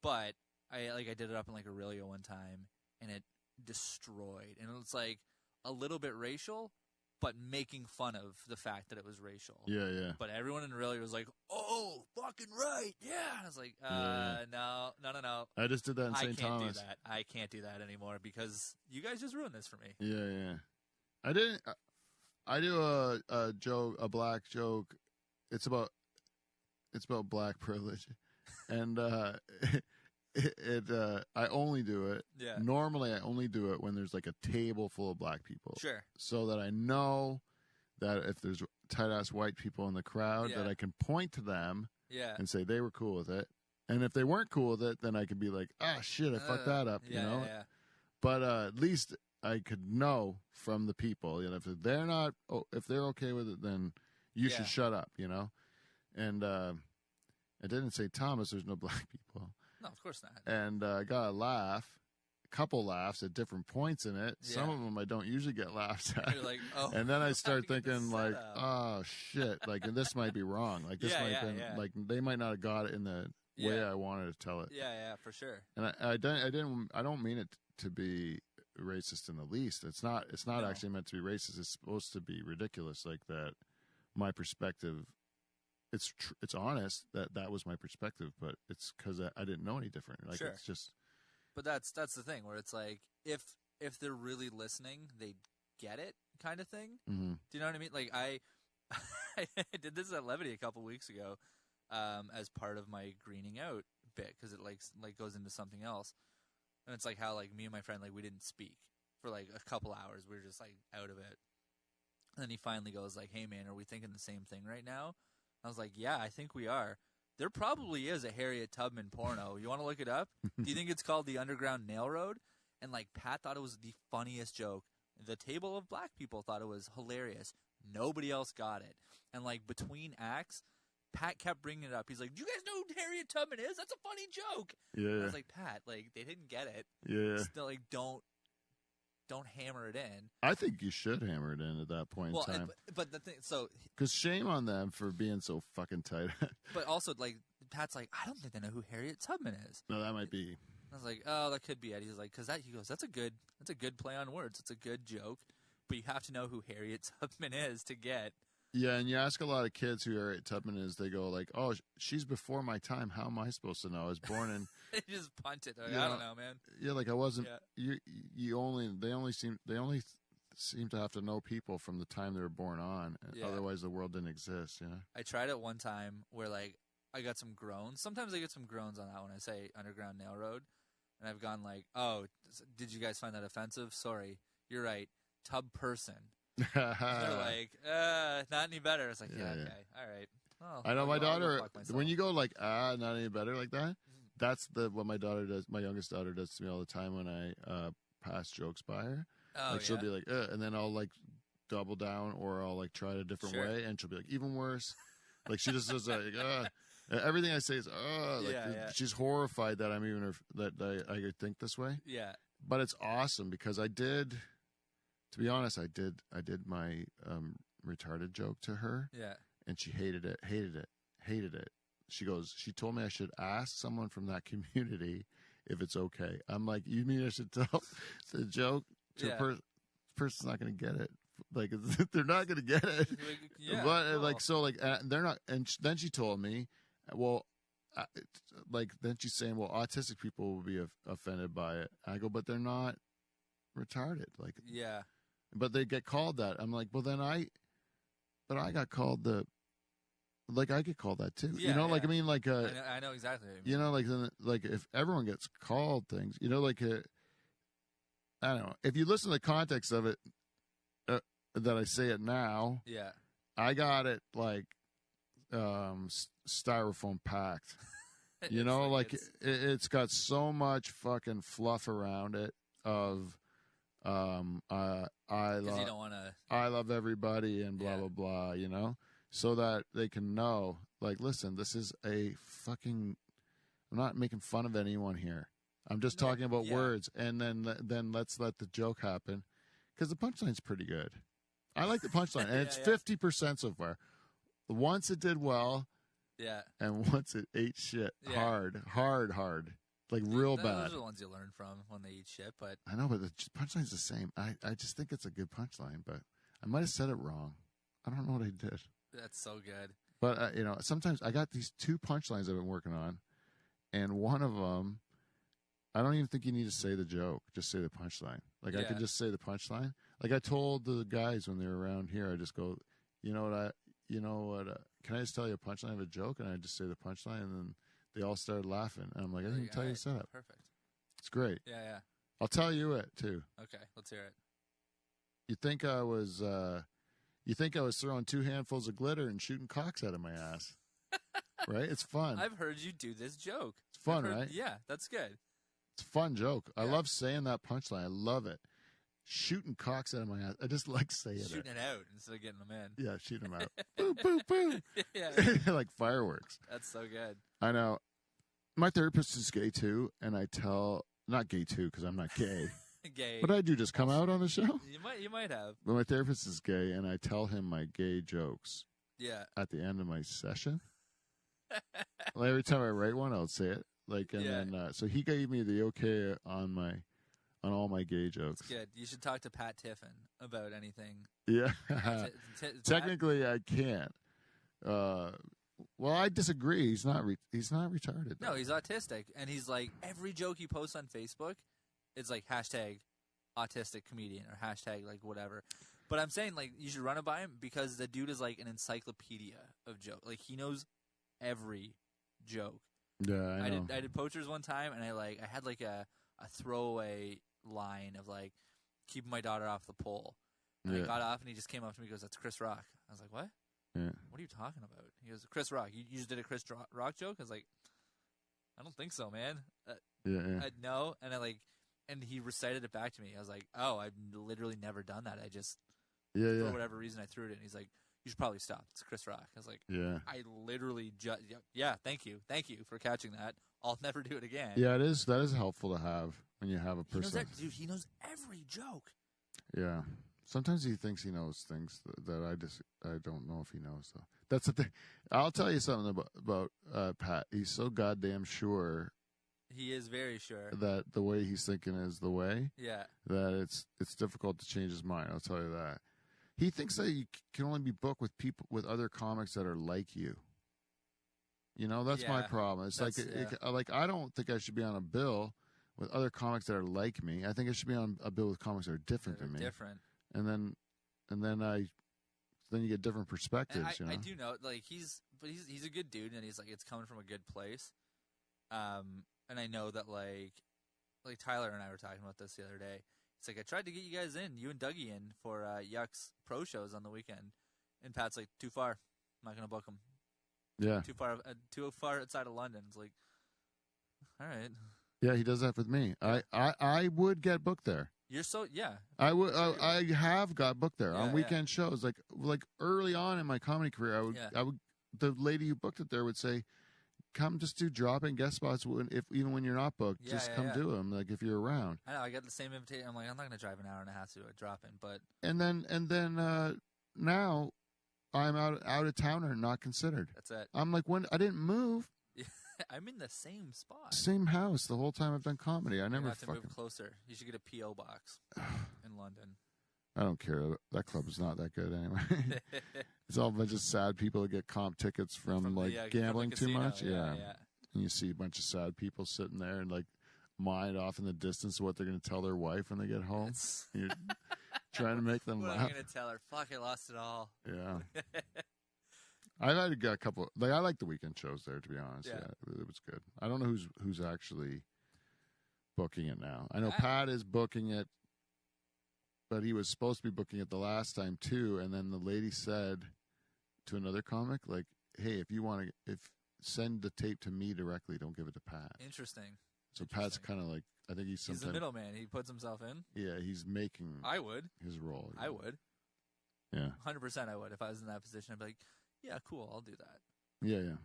but I did it up in like Aurelio one time, and it destroyed. And it's like a little bit racial, but making fun of the fact that it was racial. Yeah. But everyone in Aurelio was like, "Oh, fucking right, yeah." And I was like, No. I just did that in St. Thomas. I can't do that anymore because you guys just ruined this for me. Yeah. I didn't. I do a joke, a black joke. It's about black privilege, and I only do it. Yeah. Normally, I only do it when there's like a table full of black people. Sure. So that I know that if there's tight ass white people in the crowd, that I can point to them. Yeah. And say they were cool with it. And if they weren't cool with it, then I could be like, shit, I fucked that up. You know. Yeah. But at least I could know from the people. You know, if they're not, if they're okay with it, then you should shut up. You know. And I didn't say Thomas. There's no black people. No, of course not. And I got a couple laughs at different points in it. Yeah. Some of them I don't usually get laughs at. You're like, oh. And then I start thinking like, oh shit, like this might be wrong. Like this like they might not have got it in the way I wanted to tell it. Yeah, for sure. And I don't mean it to be racist in the least. It's not actually meant to be racist. It's supposed to be ridiculous, like that. My perspective. It's honest that was my perspective, but it's because I didn't know any different. Like it's just. But that's the thing where it's like if they're really listening, they get it, kind of thing. Mm-hmm. Do you know what I mean? Like I did this at Levity a couple weeks ago, as part of my greening out bit because it like goes into something else, and it's like how like me and my friend like we didn't speak for like a couple hours. We were just like out of it, and then he finally goes like, "Hey man, are we thinking the same thing right now?" I was like, yeah, I think we are. There probably is a Harriet Tubman porno. You want to look it up? Do you think it's called The Underground Nail Road? And, like, Pat thought it was the funniest joke. The table of black people thought it was hilarious. Nobody else got it. And, like, between acts, Pat kept bringing it up. He's like, do you guys know who Harriet Tubman is? That's a funny joke. Yeah. And I was like, Pat, like, they didn't get it. Yeah. Still, like, don't hammer it in. I think you should hammer it in at that point in time. But the thing, so because shame on them for being so fucking tight. But also, like, Pat's like, I don't think they know who Harriet Tubman is. No, that might be. I was like, oh, that could be it. He's like, he goes, that's a good play on words. It's a good joke, but you have to know who Harriet Tubman is to get. Yeah, and you ask a lot of kids who Harriet Tubman is, they go like, "Oh, she's before my time. How am I supposed to know? I was born in." They just punt it. Like, I don't know, man. Yeah, like I wasn't. Yeah. They only seem to have to know people from the time they were born on. Yeah. Otherwise, the world didn't exist. You know. I tried it one time where like I got some groans. Sometimes I get some groans on that when I say Underground Nail Road, and I've gone like, "Oh, did you guys find that offensive? Sorry, you're right. Tub person." They're like, not any better. It's like, yeah, okay, all right. Well, I know my daughter, when you go like, not any better like that, that's what my daughter does. My youngest daughter does to me all the time when I pass jokes by her. Oh, like she'll be like, and then I'll like double down or I'll like try it a different way, and she'll be like, even worse. Like she just does like, everything I say is, she's horrified that I'm even that I could think this way. Yeah. But it's awesome because I did, to be honest, I did my retarded joke to her. Yeah. And she hated it. She told me I should ask someone from that community if it's okay. I'm like, you mean I should tell the joke to a person's not going to get it. Like, they're not going to get it. Yeah, but cool. like, so like, they're not. And then she told me, well, like, then she's saying, well, autistic people will be offended by it. I go, but they're not retarded. Like, yeah. But they get called that. I'm like, well, then I got called like I get called that too. Yeah, you know, like I mean, like I know exactly what you You mean. know, like if everyone gets called things, you know, like I don't know. If you listen to the context of it, that I say it now, yeah, I got it like styrofoam packed. You know, like it's got so much fucking fluff around it of I love everybody and blah blah blah, you know, so that they can know, like, listen, this is a fucking, I'm not making fun of anyone here. I'm just talking about words, and then let's let the joke happen, because the punchline's pretty good. I like the punchline, and it's 50% so far. Once it did well, and once it ate shit hard, like real bad. Those are the ones you learn from when they eat shit. But I know, but the punchline's the same. I just think it's a good punchline, but I might have said it wrong. I don't know what I did. That's so good. But you know, sometimes I got these 2 punchlines I've been working on, and one of them, I don't even think you need to say the joke. Just say the punchline. Like I could just say the punchline. Like I told the guys when they were around here, I just go, you know what? Can I just tell you a punchline of a joke? And I just say the punchline, and then they all started laughing. And I'm like, I didn't tell you the setup. Perfect. It's great. Yeah. I'll tell you it too. Okay, let's hear it. You think I was throwing 2 handfuls of glitter and shooting cocks out of my ass, right? It's fun. I've heard you do this joke. It's fun, right? Yeah, that's good. It's a fun joke. I love saying that punchline. I love it. Shooting cocks out of my ass. I just like saying it. Shooting it out instead of getting them in. Yeah, shooting them out. Boom, boom, boom. Yeah. Like fireworks. That's so good. I know. My therapist is gay too, and not gay too, because I'm not gay. Gay. But I do just come out on the show. You might have. But my therapist is gay, and I tell him my gay jokes. Yeah. At the end of my session. Well, every time I write one, I'll say it. Like, and then so he gave me the okay on all my gay jokes. That's good. You should talk to Pat Tiffin about anything. Yeah. Technically, I can't. Well, I disagree. He's not retarded. No, he's autistic, and he's like, every joke he posts on Facebook, it's like hashtag autistic comedian or hashtag like whatever. But I'm saying, like, you should run it by him, because the dude is like an encyclopedia of jokes. Like, he knows every joke. Yeah, I know. I did poachers one time, and I had like a throwaway line of like keeping my daughter off the pole. And I got off, and he just came up to me and goes, "That's Chris Rock." I was like, "What? Yeah. What are you talking about?" He goes, "Chris Rock. You just did a Chris Rock joke?" I was like, "I don't think so, man." No, and he recited it back to me. I was like, "Oh, I've literally never done that. I just for whatever reason I threw it in." He's like, "You should probably stop. It's Chris Rock." I was like, I literally just thank you for catching that. I'll never do it again." Yeah, it is. That is helpful to have when you have a person. He knows every joke. Yeah. Sometimes he thinks he knows things that I don't know if he knows. So that's the thing. I'll tell you something about Pat. He's so goddamn sure. He is very sure that the way he's thinking is the way. Yeah. That it's difficult to change his mind. I'll tell you that. He thinks that you can only be booked with other comics that are like you. You know, that's my problem. It's like I don't think I should be on a bill with other comics that are like me. I think I should be on a bill with comics that are different than me. Different. And then you get different perspectives. I do know, like, he's a good dude, and he's like, it's coming from a good place. And I know that like Tyler and I were talking about this the other day. It's like, I tried to get you guys in, you and Dougie in, for Yuck's pro shows on the weekend. And Pat's like, too far. I'm not going to book them. Yeah. Too far outside of London. It's like, all right. Yeah, he does that with me. I would get booked there. You're so, yeah. I have got booked there on weekend shows. Like early on in my comedy career, I would the lady who booked it there would say, come just do drop-in guest spots even when you're not booked. Just come do them, like if you're around. I know, I got the same invitation. I'm like, I'm not going to drive an hour and a half to a drop-in, but... And then now I'm out of towner, not considered. That's it. I'm like, when I didn't move. I'm in the same spot. Same house the whole time I've done comedy. I never have to move closer. You should get a P.O. box in London. I don't care. That club is not that good anyway. It's all a bunch of sad people that get comp tickets from gambling too much. Yeah. And you see a bunch of sad people sitting there and like mind off in the distance what they're going to tell their wife when they get home. You're trying to make them laugh. What am I going to tell her? Fuck, I lost it all. Yeah. I've had a couple. Like, I like the weekend shows there, to be honest. Yeah, it was good. I don't know who's actually booking it now. I know Pat is booking it, but he was supposed to be booking it the last time too. And then the lady said to another comic, like, "Hey, if you want to, send the tape to me directly. Don't give it to Pat." Interesting. So Pat's kind of like, I think he's the middleman. He puts himself in. Yeah, he's making. I would his role. I would. Yeah. 100%. I would if I was in that position. I'd be like, yeah, cool, I'll do that. Yeah.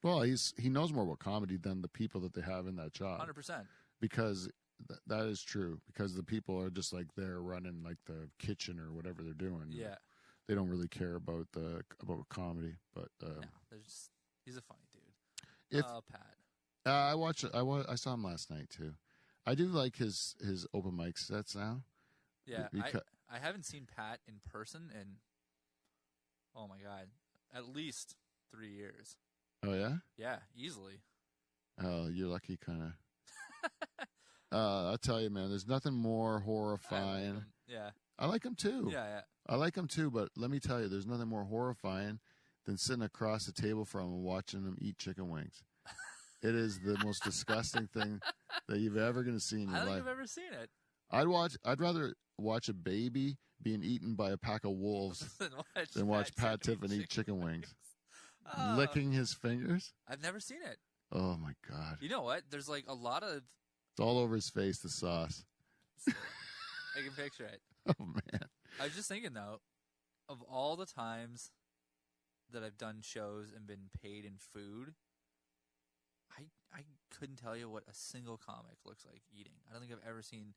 Well, he knows more about comedy than the people that they have in that job. 100%. Because that is true. Because the people are just like they're running like the kitchen or whatever they're doing. Yeah. They don't really care about comedy, but he's a funny dude. Pat. I saw him last night too. I do like his open mic sets now. Yeah, I haven't seen Pat in person in, oh my God, at least 3 years. Oh, yeah? Yeah, easily. Oh, you're lucky, kind of. I'll tell you, man, there's nothing more horrifying. I like him too. Yeah. I like him too, but let me tell you, there's nothing more horrifying than sitting across the table from him and watching him eat chicken wings. It is the most disgusting thing that you've ever going to see in your life. I don't think I've ever seen it. I'd rather watch a baby being eaten by a pack of wolves than watch Pat Tiffin eat chicken wings. Licking his fingers? I've never seen it. Oh, my God. You know what? There's like a lot of... It's all over his face, the sauce. I can picture it. Oh, man. I was just thinking, though, of all the times that I've done shows and been paid in food, I couldn't tell you what a single comic looks like eating. I don't think I've ever seen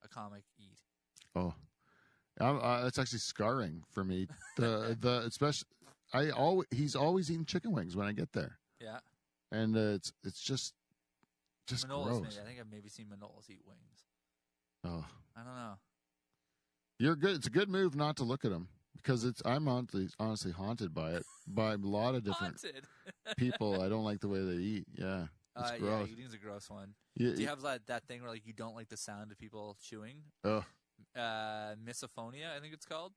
a comic eat. Oh, that's actually scarring for me. Especially he's always eating chicken wings when I get there. Yeah, and it's just Manolis, gross. Maybe. I think I've maybe seen Manolis eat wings. Oh, I don't know. You're good. It's a good move not to look at him because I'm honestly haunted by it by a lot of different people. I don't like the way they eat. Yeah. It's gross. Yeah, eating's a gross one. Yeah, do you have that thing where like you don't like the sound of people chewing? Oh. Misophonia, I think it's called.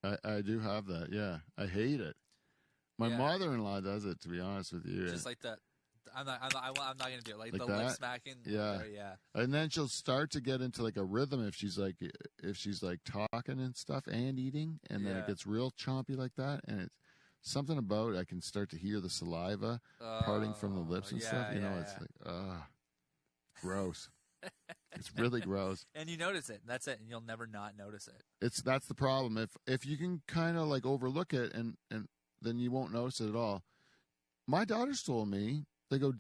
I do have that. Yeah, I hate it. My mother-in-law does it. To be honest with you, just like that. I'm not gonna do it. Like the that? lip smacking. Yeah. And then she'll start to get into like a rhythm if she's like talking and stuff and eating, and then it gets real chompy like that, and it's. Something about I can start to hear the saliva parting from the lips and stuff. You know, it's like, gross. It's really gross. And you notice it. That's it. And you'll never not notice it. That's the problem. If you can kind of like overlook it and then you won't notice it at all. My daughters told me, they go,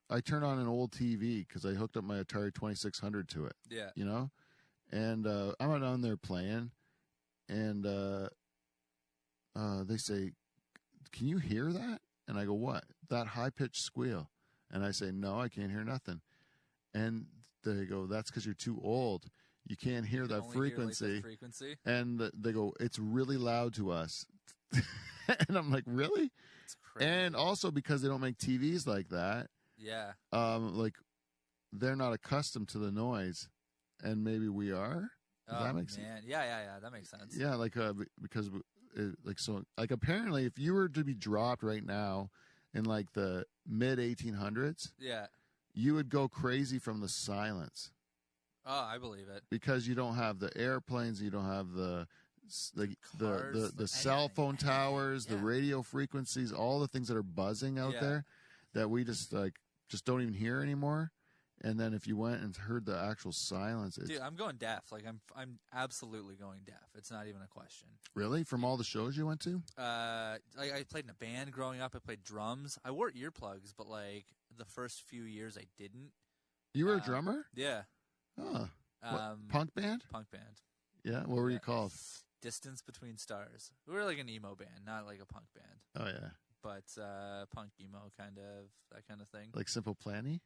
I turn on an old TV because I hooked up my Atari 2600 to it. Yeah. You know? And I'm on there playing and they say, "Can you hear that?" And I go, "What?" "That high-pitched squeal." And I say, "No, I can't hear nothing." And they go, "That's because you're too old. You can't hear that frequency." Hear, like, the frequency. And they go, "It's really loud to us." And I'm like, "Really?" It's crazy. And also because they don't make TVs like that. Yeah. Like they're not accustomed to the noise, and maybe we are. Does that make sense? Yeah. That makes sense. Yeah, like because. Apparently if you were to be dropped right now in like the mid 1800s, yeah, you would go crazy from the silence. Oh, I believe it. Because you don't have the airplanes, you don't have the Cars, cell phone towers, yeah. the radio frequencies, all the things that are buzzing out there that we just don't even hear anymore. And then if you went and heard the actual silence, dude, I'm going deaf. Like I'm absolutely going deaf. It's not even a question. Really? From all the shows you went to? I played in a band growing up. I played drums. I wore earplugs, but like the first few years I didn't. You were a drummer? Yeah. Oh. Punk band? Punk band. Yeah. What were you called? Distance Between Stars. We were like an emo band, not like a punk band. Oh yeah. But punk emo that kind of thing. Like Simple Planny?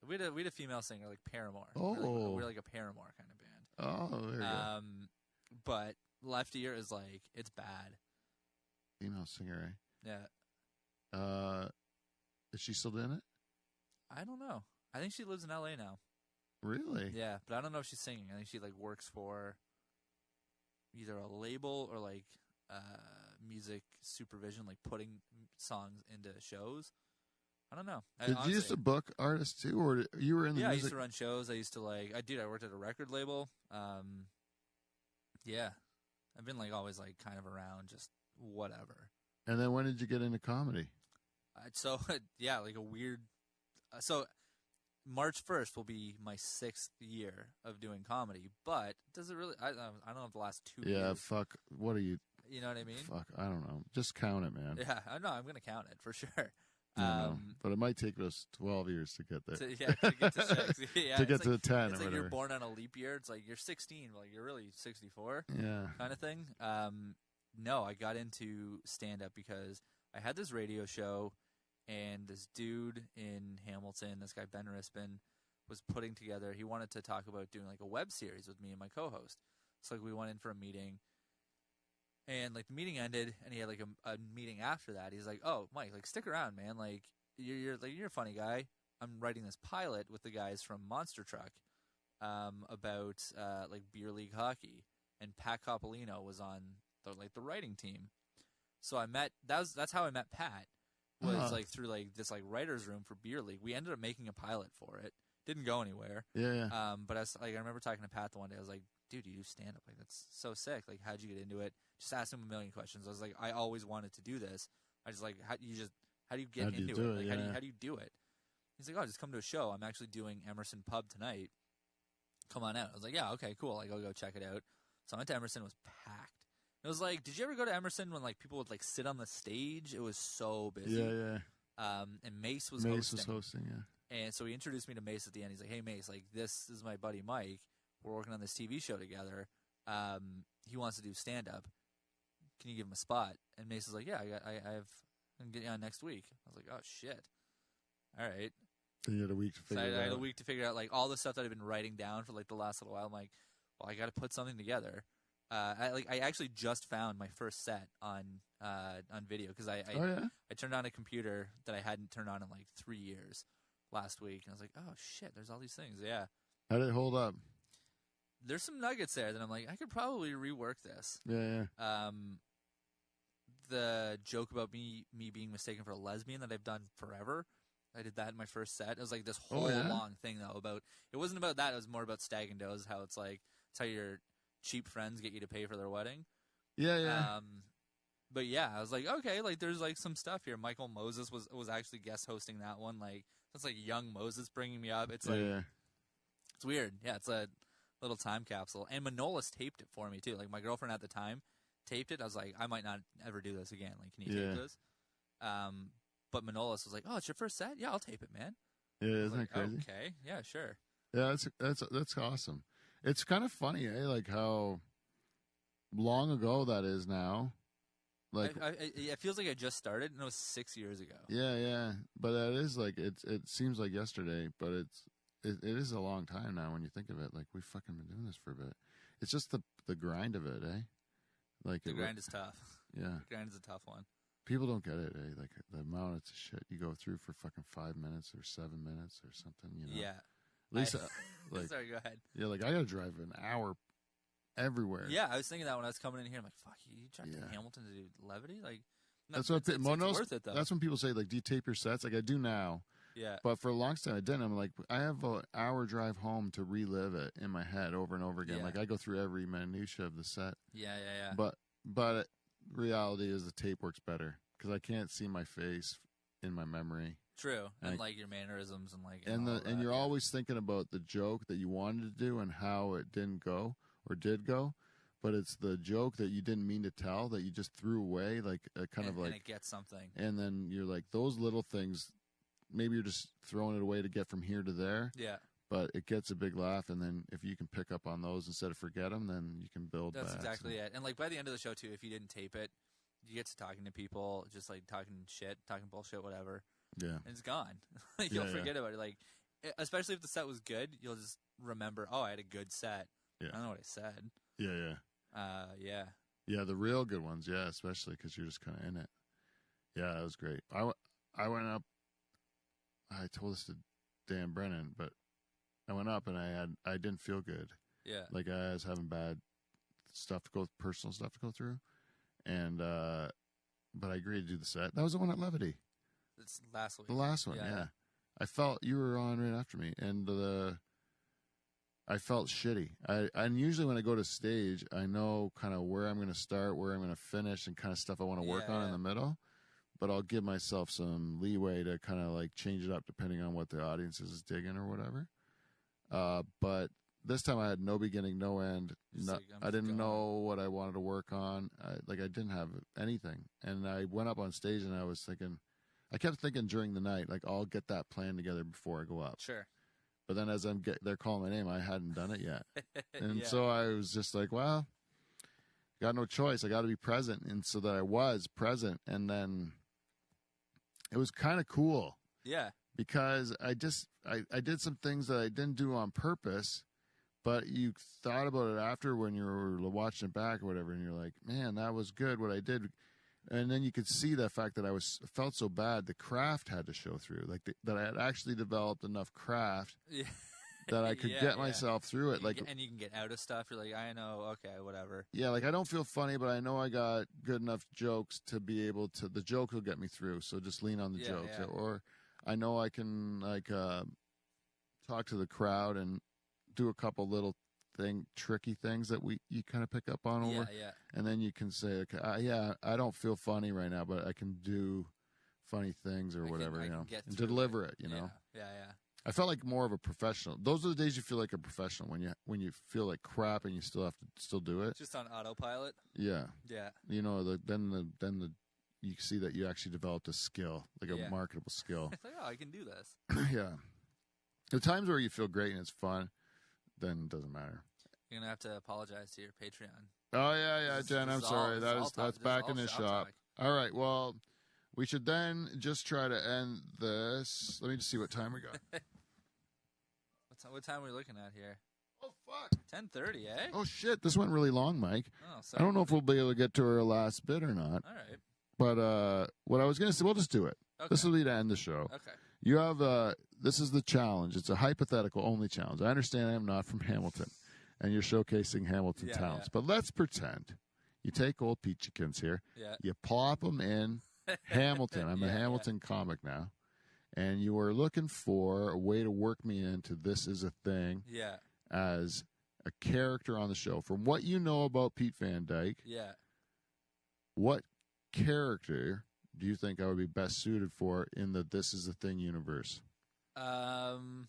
We had a female singer like Paramore. Oh. We're like a Paramore kind of band. Oh, there you go. But Left Ear is like, it's bad. Female singer, eh? Yeah. Is she still doing it? I don't know. I think she lives in LA now. Really? Yeah, but I don't know if she's singing. I think she like works for either a label or like music supervision, like putting songs into shows. I don't know. Did you used to book artists too, or you were in the music? I used to run shows. I used to I worked at a record label. Yeah. I've been like always like kind of around, just whatever. And then when did you get into comedy? Like a weird. So March 1st will be my 6th year of doing comedy, but does it really? I don't know if the last 2 years. Yeah, fuck. What are you? You know what I mean? Fuck, I don't know. Just count it, man. Yeah, I know. I'm gonna count it for sure. But it might take us 12 years to get there. To get to 6. Yeah, to get to 10 it's or like you're whatever. born on a leap year. It's like you're 16, like you're really 64. Yeah. Kind of thing. No, I got into stand-up because I had this radio show, and this dude in Hamilton, this guy Ben Rispin, was putting together. He wanted to talk about doing like a web series with me and my co-host. So like we went in for a meeting. And like the meeting ended, and he had like a meeting after that. He's like, "Oh, Mike, like stick around, man. Like you're a funny guy. I'm writing this pilot with the guys from Monster Truck about like beer league hockey, and Pat Coppolino was on the writing team. So I met that's how I met Pat. Was like through like this like writers room for beer league. We ended up making a pilot for it. Didn't go anywhere. Yeah. But I remember talking to Pat the one day. I was like, dude, you do stand up. Like that's so sick. Like how'd you get into it? Just asked him a million questions. I was like, I always wanted to do this. I just like, how do you get into it? Like, how do you do it? He's like, oh, just come to a show. I'm actually doing Emerson Pub tonight. Come on out. I was like, yeah, okay, cool. Like, I'll go check it out. So I went to Emerson. It was packed. It was like, did you ever go to Emerson when like people would like sit on the stage? It was so busy. Yeah. And Mace was hosting, yeah. And so he introduced me to Mace at the end. He's like, hey, Mace, like this is my buddy Mike. We're working on this TV show together. He wants to do stand-up. Can you give him a spot? And Mace is like, yeah, I can get you on next week. I was like, oh, shit. All right. And you had a week to figure it out. I had a week to figure out, like, all the stuff that I've been writing down for, like, the last little while. I'm like, well, I got to put something together. I actually just found my first set on video because I turned on a computer that I hadn't turned on in, like, 3 years last week. And I was like, oh, shit, there's all these things. Yeah. How did it hold up? There's some nuggets there that I'm like, I could probably rework this. Yeah. The joke about me being mistaken for a lesbian that I've done forever. I did that in my first set. It was like this whole long thing though about. It wasn't about that. It was more about stag and does. How it's like it's how your cheap friends get you to pay for their wedding. Yeah. But yeah, I was like, okay, like there's like some stuff here. Michael Moses was actually guest hosting that one. Like that's like young Moses bringing me up. It's like it's weird. Yeah, it's a little time capsule. And Manolis taped it for me too. Like my girlfriend at the time taped it. I was like, I might not ever do this again. Like, can you tape this? But Manolis was like, oh, it's your first set? Yeah, I'll tape it, man. Yeah, isn't that crazy? Okay, yeah, sure. Yeah, that's awesome. It's kind of funny, like how long ago that is now. Like it feels like I just started, and it was 6 years ago. Yeah, but that is like it seems like yesterday, but it is a long time now when you think of it. Like we've fucking been doing this for a bit. It's just the grind of it, eh? Like the grind is tough. Yeah, the grind is a tough one. People don't get it, eh? Like the amount of shit you go through for fucking 5 minutes or 7 minutes or something. You know? Yeah. At least, like, sorry, go ahead. Yeah, like I gotta drive an hour everywhere. Yeah, I was thinking that when I was coming in here. I'm like, fuck, you drive to Hamilton to do levity? Like, that's what it's worth it though. That's when people say, like, do you tape your sets? Like I do now. Yeah. But for a long time, I didn't. I'm like, I have an hour drive home to relive it in my head over and over again. Yeah. Like I go through every minutia of the set. Yeah. But reality is the tape works better because I can't see my face in my memory. True, and like your mannerisms and like and you're always thinking about the joke that you wanted to do and how it didn't go or did go, but it's the joke that you didn't mean to tell that you just threw away, like and it gets something, and then you're like those little things. Maybe you're just throwing it away to get from here to there. Yeah. But it gets a big laugh, and then if you can pick up on those instead of forget them, then you can build. That's exactly it. And like by the end of the show too, if you didn't tape it, you get to talking to people, just like talking bullshit, whatever. Yeah, and it's gone. You'll forget about it. Like, especially if the set was good, you'll just remember. Oh, I had a good set. Yeah, I don't know what I said. Yeah. Yeah, the real good ones. Yeah, especially because you're just kind of in it. Yeah, that was great. I went up. I told this to Dan Brennan, but I went up and I didn't feel good. Yeah, like I was having bad personal stuff to go through, and but I agreed to do the set. That was the one at Levity. It's last week. The last one, yeah. I felt you were on right after me, and I felt shitty. And usually when I go to stage, I know kind of where I'm going to start, where I'm going to finish, and kind of stuff I want to work on in the middle. But I'll give myself some leeway to kind of like change it up depending on what the audience is digging or whatever. But this time I had no beginning, no end. I didn't know what I wanted to work on. I didn't have anything. And I went up on stage and I kept thinking during the night, like, I'll get that plan together before I go up. Sure. But then as they're calling my name, I hadn't done it yet. And so I was just like, well, got no choice. I got to be present. And so that I was present. And then it was kind of cool. Yeah. Because I did some things that I didn't do on purpose, but you thought about it after when you were watching it back or whatever, and you're like, man, that was good what I did. And then you could see the fact that I felt so bad. The craft had to show through, like that I had actually developed enough craft that I could get myself through it. And you can get out of stuff. You're like, I know, okay, whatever. Yeah, like I don't feel funny, but I know I got good enough jokes to be able to. The joke will get me through, so just lean on the jokes. Yeah. Or I know I can talk to the crowd and do a couple little tricky things that you kind of pick up on over. Yeah. And then you can say, okay, I don't feel funny right now, but I can do funny things or whatever, and deliver it, you know. Yeah. I felt like more of a professional. Those are the days you feel like a professional when you feel like crap and you still have to do it. Just on autopilot. Yeah. Yeah. You know, then you see that you actually developed a skill, like a marketable skill. It's like, oh, I can do this. Yeah. The times where you feel great and it's fun, then it doesn't matter. You're gonna have to apologize to your Patreon. Oh yeah, Jen. I'm sorry. That's back in the shop. All right. Well, we should then just try to end this. Let me just see what time we got. What time are we looking at here? Oh fuck. 10:30, eh? Oh shit. This went really long, Mike. Oh, sorry. I don't know if we'll be able to get to our last bit or not. All right. But what I was gonna say, we'll just do it. Okay. This will be to end the show. Okay. You have this is the challenge. It's a hypothetical only challenge. I understand I am not from Hamilton, and you're showcasing Hamilton talents. Yeah. But let's pretend you take old Peachikins here. Yeah. You plop them in Hamilton. I'm a Hamilton comic now, and you are looking for a way to work me into This Is a Thing. Yeah. As a character on the show. From what you know about Pete Van Dyke. Yeah. What character do you think I would be best suited for in the This Is a Thing universe? I'm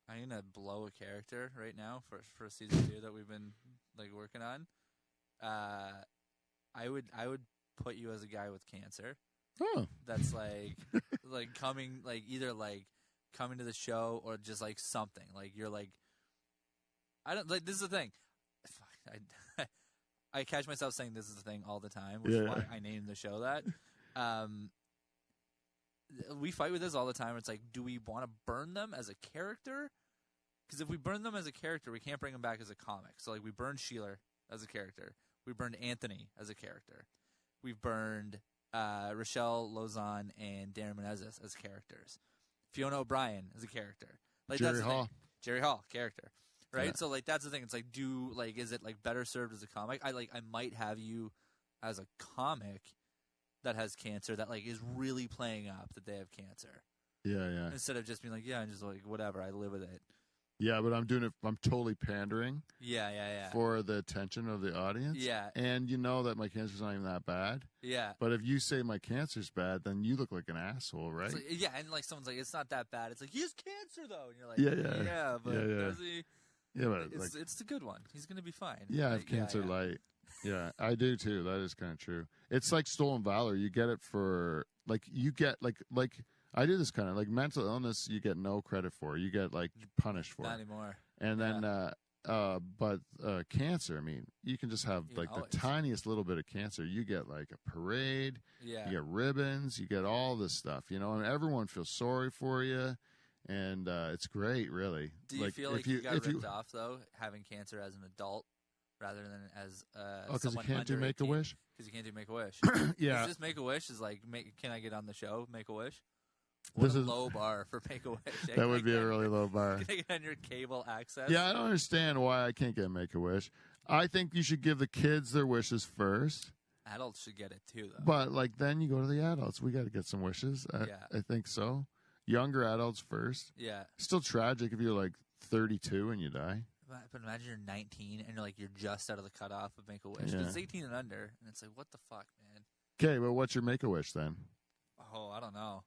gonna blow a character right now for season 2 that we've been working on. I would put you as a guy with cancer. Oh, that's coming either coming to the show or just something you're I don't this is the thing. Fuck, I catch myself saying This Is the Thing all the time, which is why I named the show that. We fight with this all the time. It's do we want to burn them as a character? Because if we burn them as a character, we can't bring them back as a comic. So we burned Sheila as a character. We burned Anthony as a character. We've burned Rochelle Lozon and Darren Menezes as characters. Fiona O'Brien as a character. Jerry Hall, character. Right? Yeah. So that's the thing. It's is it better served as a comic? I might have you as a comic that has cancer that like is really playing up that they have cancer. Yeah. Instead of just being like, yeah, I'm just like, whatever, I live with it. Yeah, but I'm doing it. I'm totally pandering. Yeah. For the attention of the audience. Yeah. And you know that my cancer's not even that bad. Yeah. But if you say my cancer's bad, then you look like an asshole, right? Like, yeah, and like someone's like, it's not that bad. It's like, he has cancer though, and you're like, yeah, but does he? Yeah, but it's the good one. He's gonna be fine. Yeah, I have cancer light. Yeah, I do too. That is kind of true. It's like stolen valor. You get it for like you get like I do this kind of like mental illness. You get no credit for. You get like punished for. Not anymore. And then, but cancer. I mean, you can just have like the tiniest little bit of cancer. You get like a parade. Yeah. You get ribbons. You get all this stuff. You know, and everyone feels sorry for you. And it's great, really. Do you feel like you got ripped off though, having cancer as an adult rather than as because you can't do Make-A-Wish? Because you can't do Make-A-Wish. Yeah. Is this Make-A-Wish is like, can I get on the show? Make-A-Wish. What a low bar for Make-A-Wish. That would be a really low bar. Can I get on your cable access? Yeah, I don't understand why I can't get Make-A-Wish. I think you should give the kids their wishes first. Adults should get it too, though. But like then you go to the adults. We got to get some wishes. I think so. Younger adults first. Yeah. Still tragic if you're like 32 and you die. But imagine you're 19 and you're just out of the cutoff of Make-A-Wish. Because it's 18 and under, and it's like, what the fuck, man? Okay, well, what's your Make-A-Wish then? Oh, I don't know.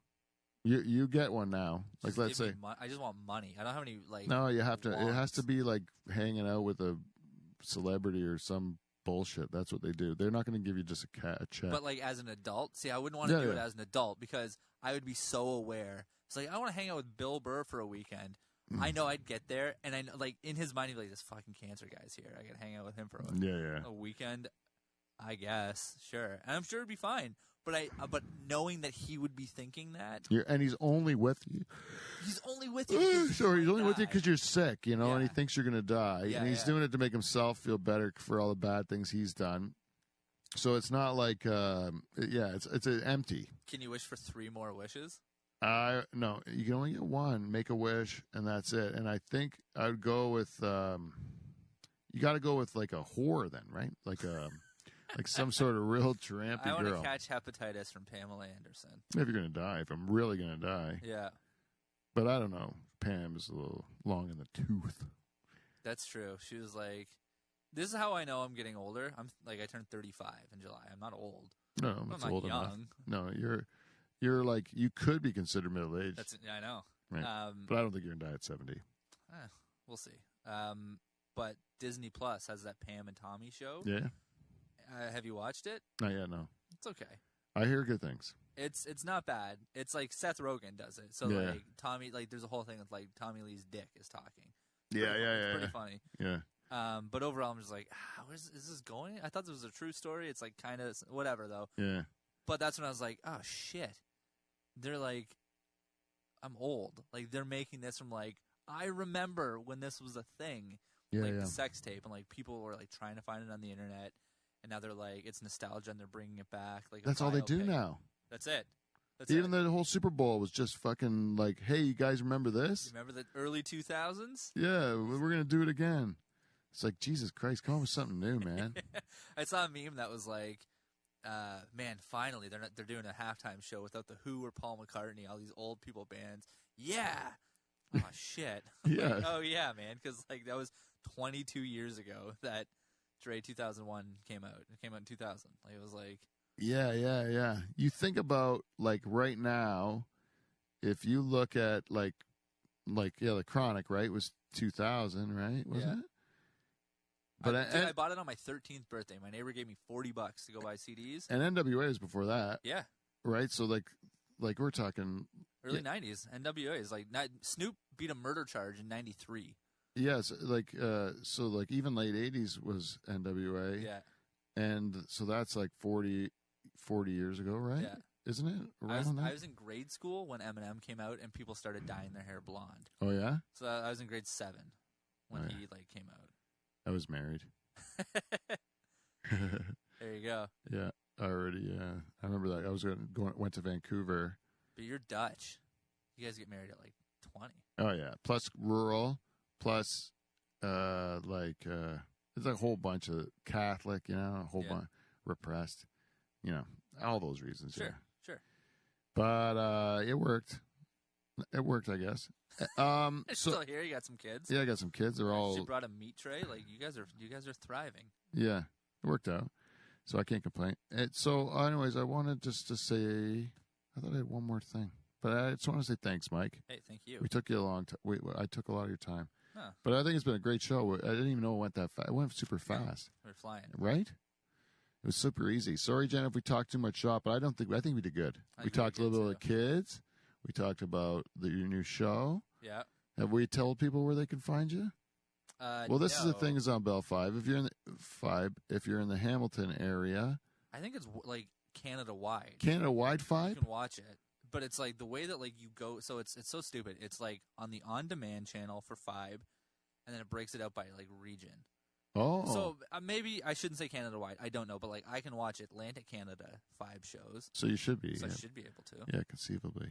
You get one now. Like, let's say. I just want money. I don't have any, like. No, you have to. wants. It has to be like hanging out with a celebrity or some bullshit. That's what they do. They're not going to give you just a check. But, like, as an adult, see, I wouldn't want to do it as an adult because I would be so aware. It's like, I want to hang out with Bill Burr for a weekend. I know I'd get there, and I know, like, in his mind, he'd be like, this fucking cancer guy's here. I could hang out with him for a weekend, I guess. Sure. And I'm sure it'd be fine. But knowing that he would be thinking that. And he's only with you. He's only with you. Sorry, he's only with you because you're sick, you know, and he Yeah. thinks you're going to die. Yeah, and he's doing it to make himself feel better for all the bad things he's done. So it's not like, it's empty. Can you wish for 3 more wishes? No, you can only get one. Make a wish, and that's it. And I think I would go with, you got to go with like a whore then, right? Like like some sort of real trampy girl. I want to catch hepatitis from Pamela Anderson. If you're going to die, if I'm really going to die. Yeah. But I don't know. Pam is a little long in the tooth. That's true. She was like, this is how I know I'm getting older. I turned 35 in July. I'm not old. No, I'm it's not old young. enough. No, you're like, you could be considered middle-aged. I know. Right. But I don't think you're going to die at 70. We'll see. But Disney Plus has that Pam and Tommy show. Yeah. Have you watched it? Not yet, no. It's okay. I hear good things. It's not bad. It's like Seth Rogen does it. So like Tommy, like there's a whole thing with like Tommy Lee's dick is talking. It's pretty funny. Yeah. But overall, I'm just like, is this going? I thought this was a true story. It's like kind of whatever though. Yeah. But that's when I was like, oh shit. They're like, I'm old. Like they're making this from like, I remember when this was a thing. The sex tape, and like people were like trying to find it on the internet, and now they're like, it's nostalgia and they're bringing it back. Like that's all they do now. That's it. Even the whole Super Bowl was just fucking like, hey, you guys remember this? Remember the early 2000s? Yeah, we're gonna do it again. It's like, Jesus Christ, come up with something new, man. I saw a meme that was like, man, finally they're doing a halftime show without the Who or Paul McCartney, all these old people bands. Yeah. Oh shit. Yeah. Like, oh yeah, man, because like that was 22 years ago that Dre 2001 came out. It came out in 2000. Like it was like. Yeah. You think about like right now, if you look at like the Chronic, right, was 2000, right? Wasn't it? But I bought it on my 13th birthday. My neighbor gave me $40 to go buy CDs. And NWA was before that. Yeah. Right. So like we're talking early 90s. NWA is like Snoop beat a murder charge in 93. Yes, so like even late 80s was NWA. Yeah. And so that's like 40 years ago, right? Yeah. Isn't it? I was in grade school when Eminem came out and people started dyeing their hair blonde. Oh yeah? So I was in grade 7 when he like came out. I was married. There you go. Yeah, already. Yeah, I remember that. I was went to Vancouver. But you're Dutch. You guys get married at like 20. Oh yeah. Plus rural. Plus, there's a whole bunch of Catholic. You know, a whole bunch repressed. You know, all those reasons. Sure. But it worked. It worked, I guess. It's still here. You got some kids. Yeah, I got some kids. They're all. She brought a meat tray. Like you guys are thriving. Yeah, it worked out. So I can't complain. So, anyways, I wanted just to say, I thought I had one more thing, but I just want to say thanks, Mike. Hey, thank you. We took you a long time. I took a lot of your time, huh. but I think it's been a great show. I didn't even know it went that fast. It went super fast. We're flying, right? It was super easy. Sorry, Jen, if we talked too much shop, but I think we did good. We talked a little bit about kids. We talked about your new show. Yeah. Have we told people where they can find you? Well, this is the thing is on Bell 5. If you're in the Hamilton area, I think it's like Canada-wide. Canada-wide 5? You can watch it. But it's like the way that like you go, so it's so stupid. It's like on the on-demand channel for 5, and then it breaks it out by like region. Oh. So maybe I shouldn't say Canada-wide. I don't know, but like I can watch Atlantic Canada 5 shows. So you should be. So I should be able to. Yeah, conceivably.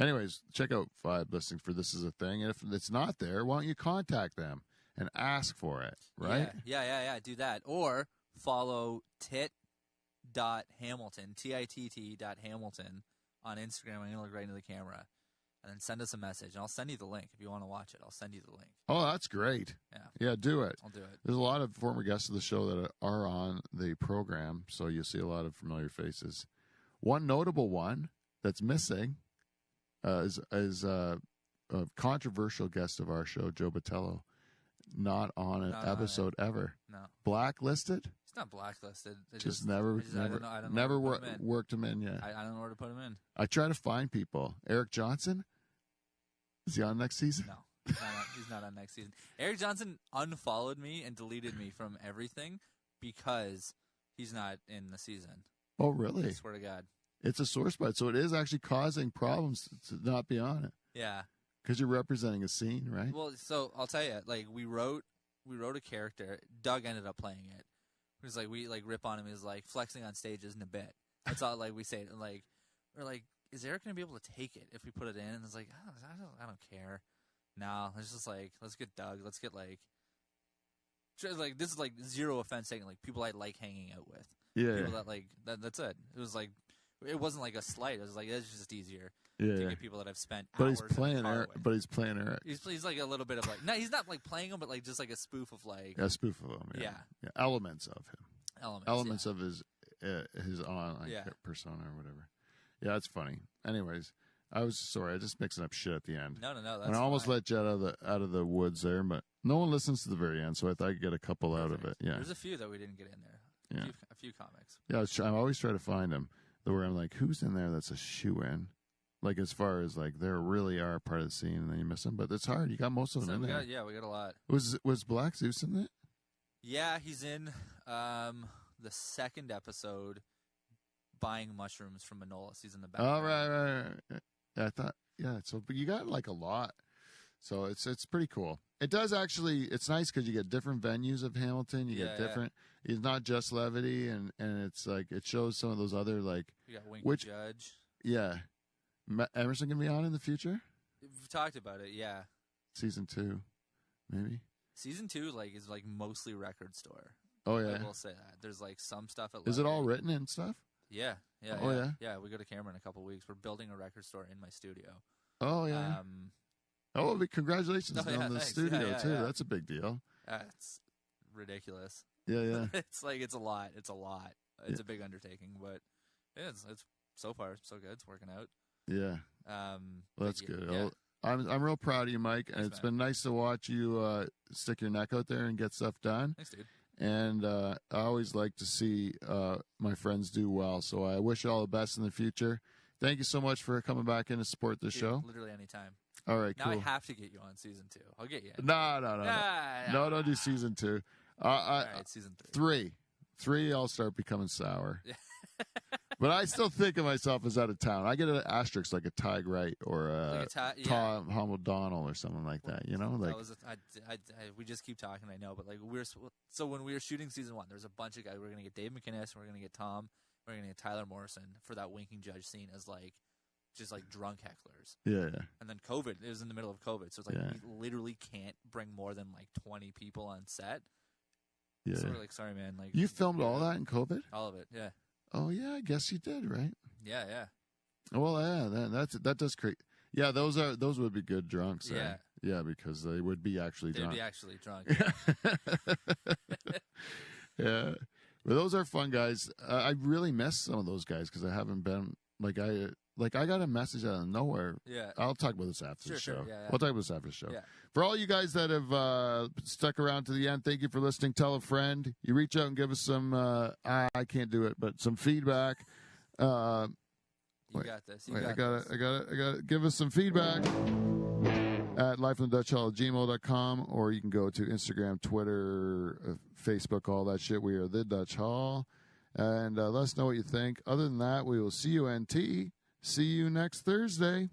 Anyways, check out 5 listening for This Is a Thing. And if it's not there, why don't you contact them and ask for it, right? Yeah. Do that. Or follow tit.hamilton, TITT.hamilton on Instagram. I'm going to look right into the camera. And then send us a message, and I'll send you the link. If you want to watch it, I'll send you the link. Oh, that's great. Yeah, do it. I'll do it. There's a lot of former guests of the show that are on the program, so you'll see a lot of familiar faces. One notable one that's missing is a controversial guest of our show, Joe Botello. Not on an episode ever. No. Blacklisted? He's not blacklisted. Never worked him in yet. I don't know where to put him in. I try to find people. Eric Johnson? Is he on next season? No. He's not on next season. Eric Johnson unfollowed me and deleted me from everything because he's not in the season. Oh, really? I swear to God. It's a sore spot, so it is actually causing problems to not be on it. Yeah. Because you're representing a scene, right? Well, so I'll tell you, like we wrote a character. Doug ended up playing it. It was like we like rip on him. He's like flexing on stage isn't a bit. That's all like we say. Like we're like, is Eric gonna be able to take it if we put it in? And it's like, I don't care. No, it's just like let's get Doug. Let's get like this is like zero offense taken. Like people I like hanging out with. Yeah. People that like that's it. It was like it wasn't like a slight. It was like it's just easier. Yeah. To get people that I've spent but hours he's playing Eric. with. But he's playing Eric. He's like a little bit of like no, he's not like playing him, but like just like a spoof of like a spoof of him. Yeah. Elements of him. Elements of his online persona or whatever. Yeah, that's funny. Anyways, I was sorry. I just mixing up shit at the end. No. That's and I almost fine. let Jet out of the woods there, but no one listens to the very end, so I thought I could get a couple out of it. Yeah. There's a few that we didn't get in there. Yeah. A few comics. Yeah, I always try to find them. Where I'm like, who's in there that's a shoe-in? Like, as far as, like, they really are part of the scene, and then you miss them. But it's hard. You got most of them in there. We got a lot. Was Black Zeus in it? Yeah, he's in the second episode, buying mushrooms from Manolis. He's in the back. Oh, right. I thought, so but you got, like, a lot. So it's pretty cool. It does actually, it's nice because you get different venues of Hamilton. You get different. It's not just levity, and it's like, it shows some of those other, like. You got Winky Judge. Yeah. Emerson going to be on in the future? We've talked about it, yeah. Season 2, maybe? Season 2, like, is like mostly record store. Oh, yeah. I will say that. There's like some stuff at Is it all written and stuff? Yeah. Oh, yeah? Yeah, we go to Cameron in a couple weeks. We're building a record store in my studio. Oh, yeah. Congratulations on the studio, too. Yeah. That's a big deal. It's ridiculous. Yeah. It's like, it's a lot. It's a big undertaking, but it's so far so good. It's working out. Yeah. Well, that's good. Yeah. I'm real proud of you, Mike, and it's been nice to watch you stick your neck out there and get stuff done. Thanks, dude. And I always like to see my friends do well, so I wish you all the best in the future. Thank you so much for coming back in to support this show. Literally anytime. All right, cool. Now I have to get you on season 2. I'll get you. No. No, don't do season 2. All right, season 3. 3, I'll start becoming sour. But I still think of myself as out of town. I get an asterisk like a Tig Wright or Tom O'Donnell or something like that. You know, like we just keep talking. I know, but like when we were shooting season 1, there's a bunch of guys. We're gonna get Dave McInnes. We're gonna get Tom. We're gonna get Tyler Morrison for that winking judge scene as like just like drunk hecklers. Yeah. And then COVID. It was in the middle of COVID, so it's like we literally can't bring more than like 20 people on set. Yeah. So we're like, sorry, man. Like you filmed all that in COVID? All of it. Yeah. Oh yeah, I guess you did, right? Yeah, yeah. Well, yeah, that does create. Yeah, those would be good drunks. Yeah, yeah, because they would be actually they'd drunk. be actually drunk. Yeah, but those are fun guys. I really miss some of those guys because I haven't been I got a message out of nowhere. Yeah, I'll talk about this after the show. Sure. Yeah. We'll talk about this after the show. Yeah. For all you guys that have stuck around to the end, thank you for listening. Tell a friend. You reach out and give us some. I can't do it, but some feedback. You got this. I gotta give us some feedback at lifeinthedutchhall@gmail.com, or you can go to Instagram, Twitter, Facebook, all that shit. We are the Dutch Hall, and let us know what you think. Other than that, we will see you, NT. See you next Thursday.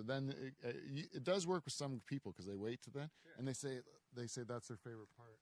Then it does work with some people because they wait to then, and they say that's their favorite part.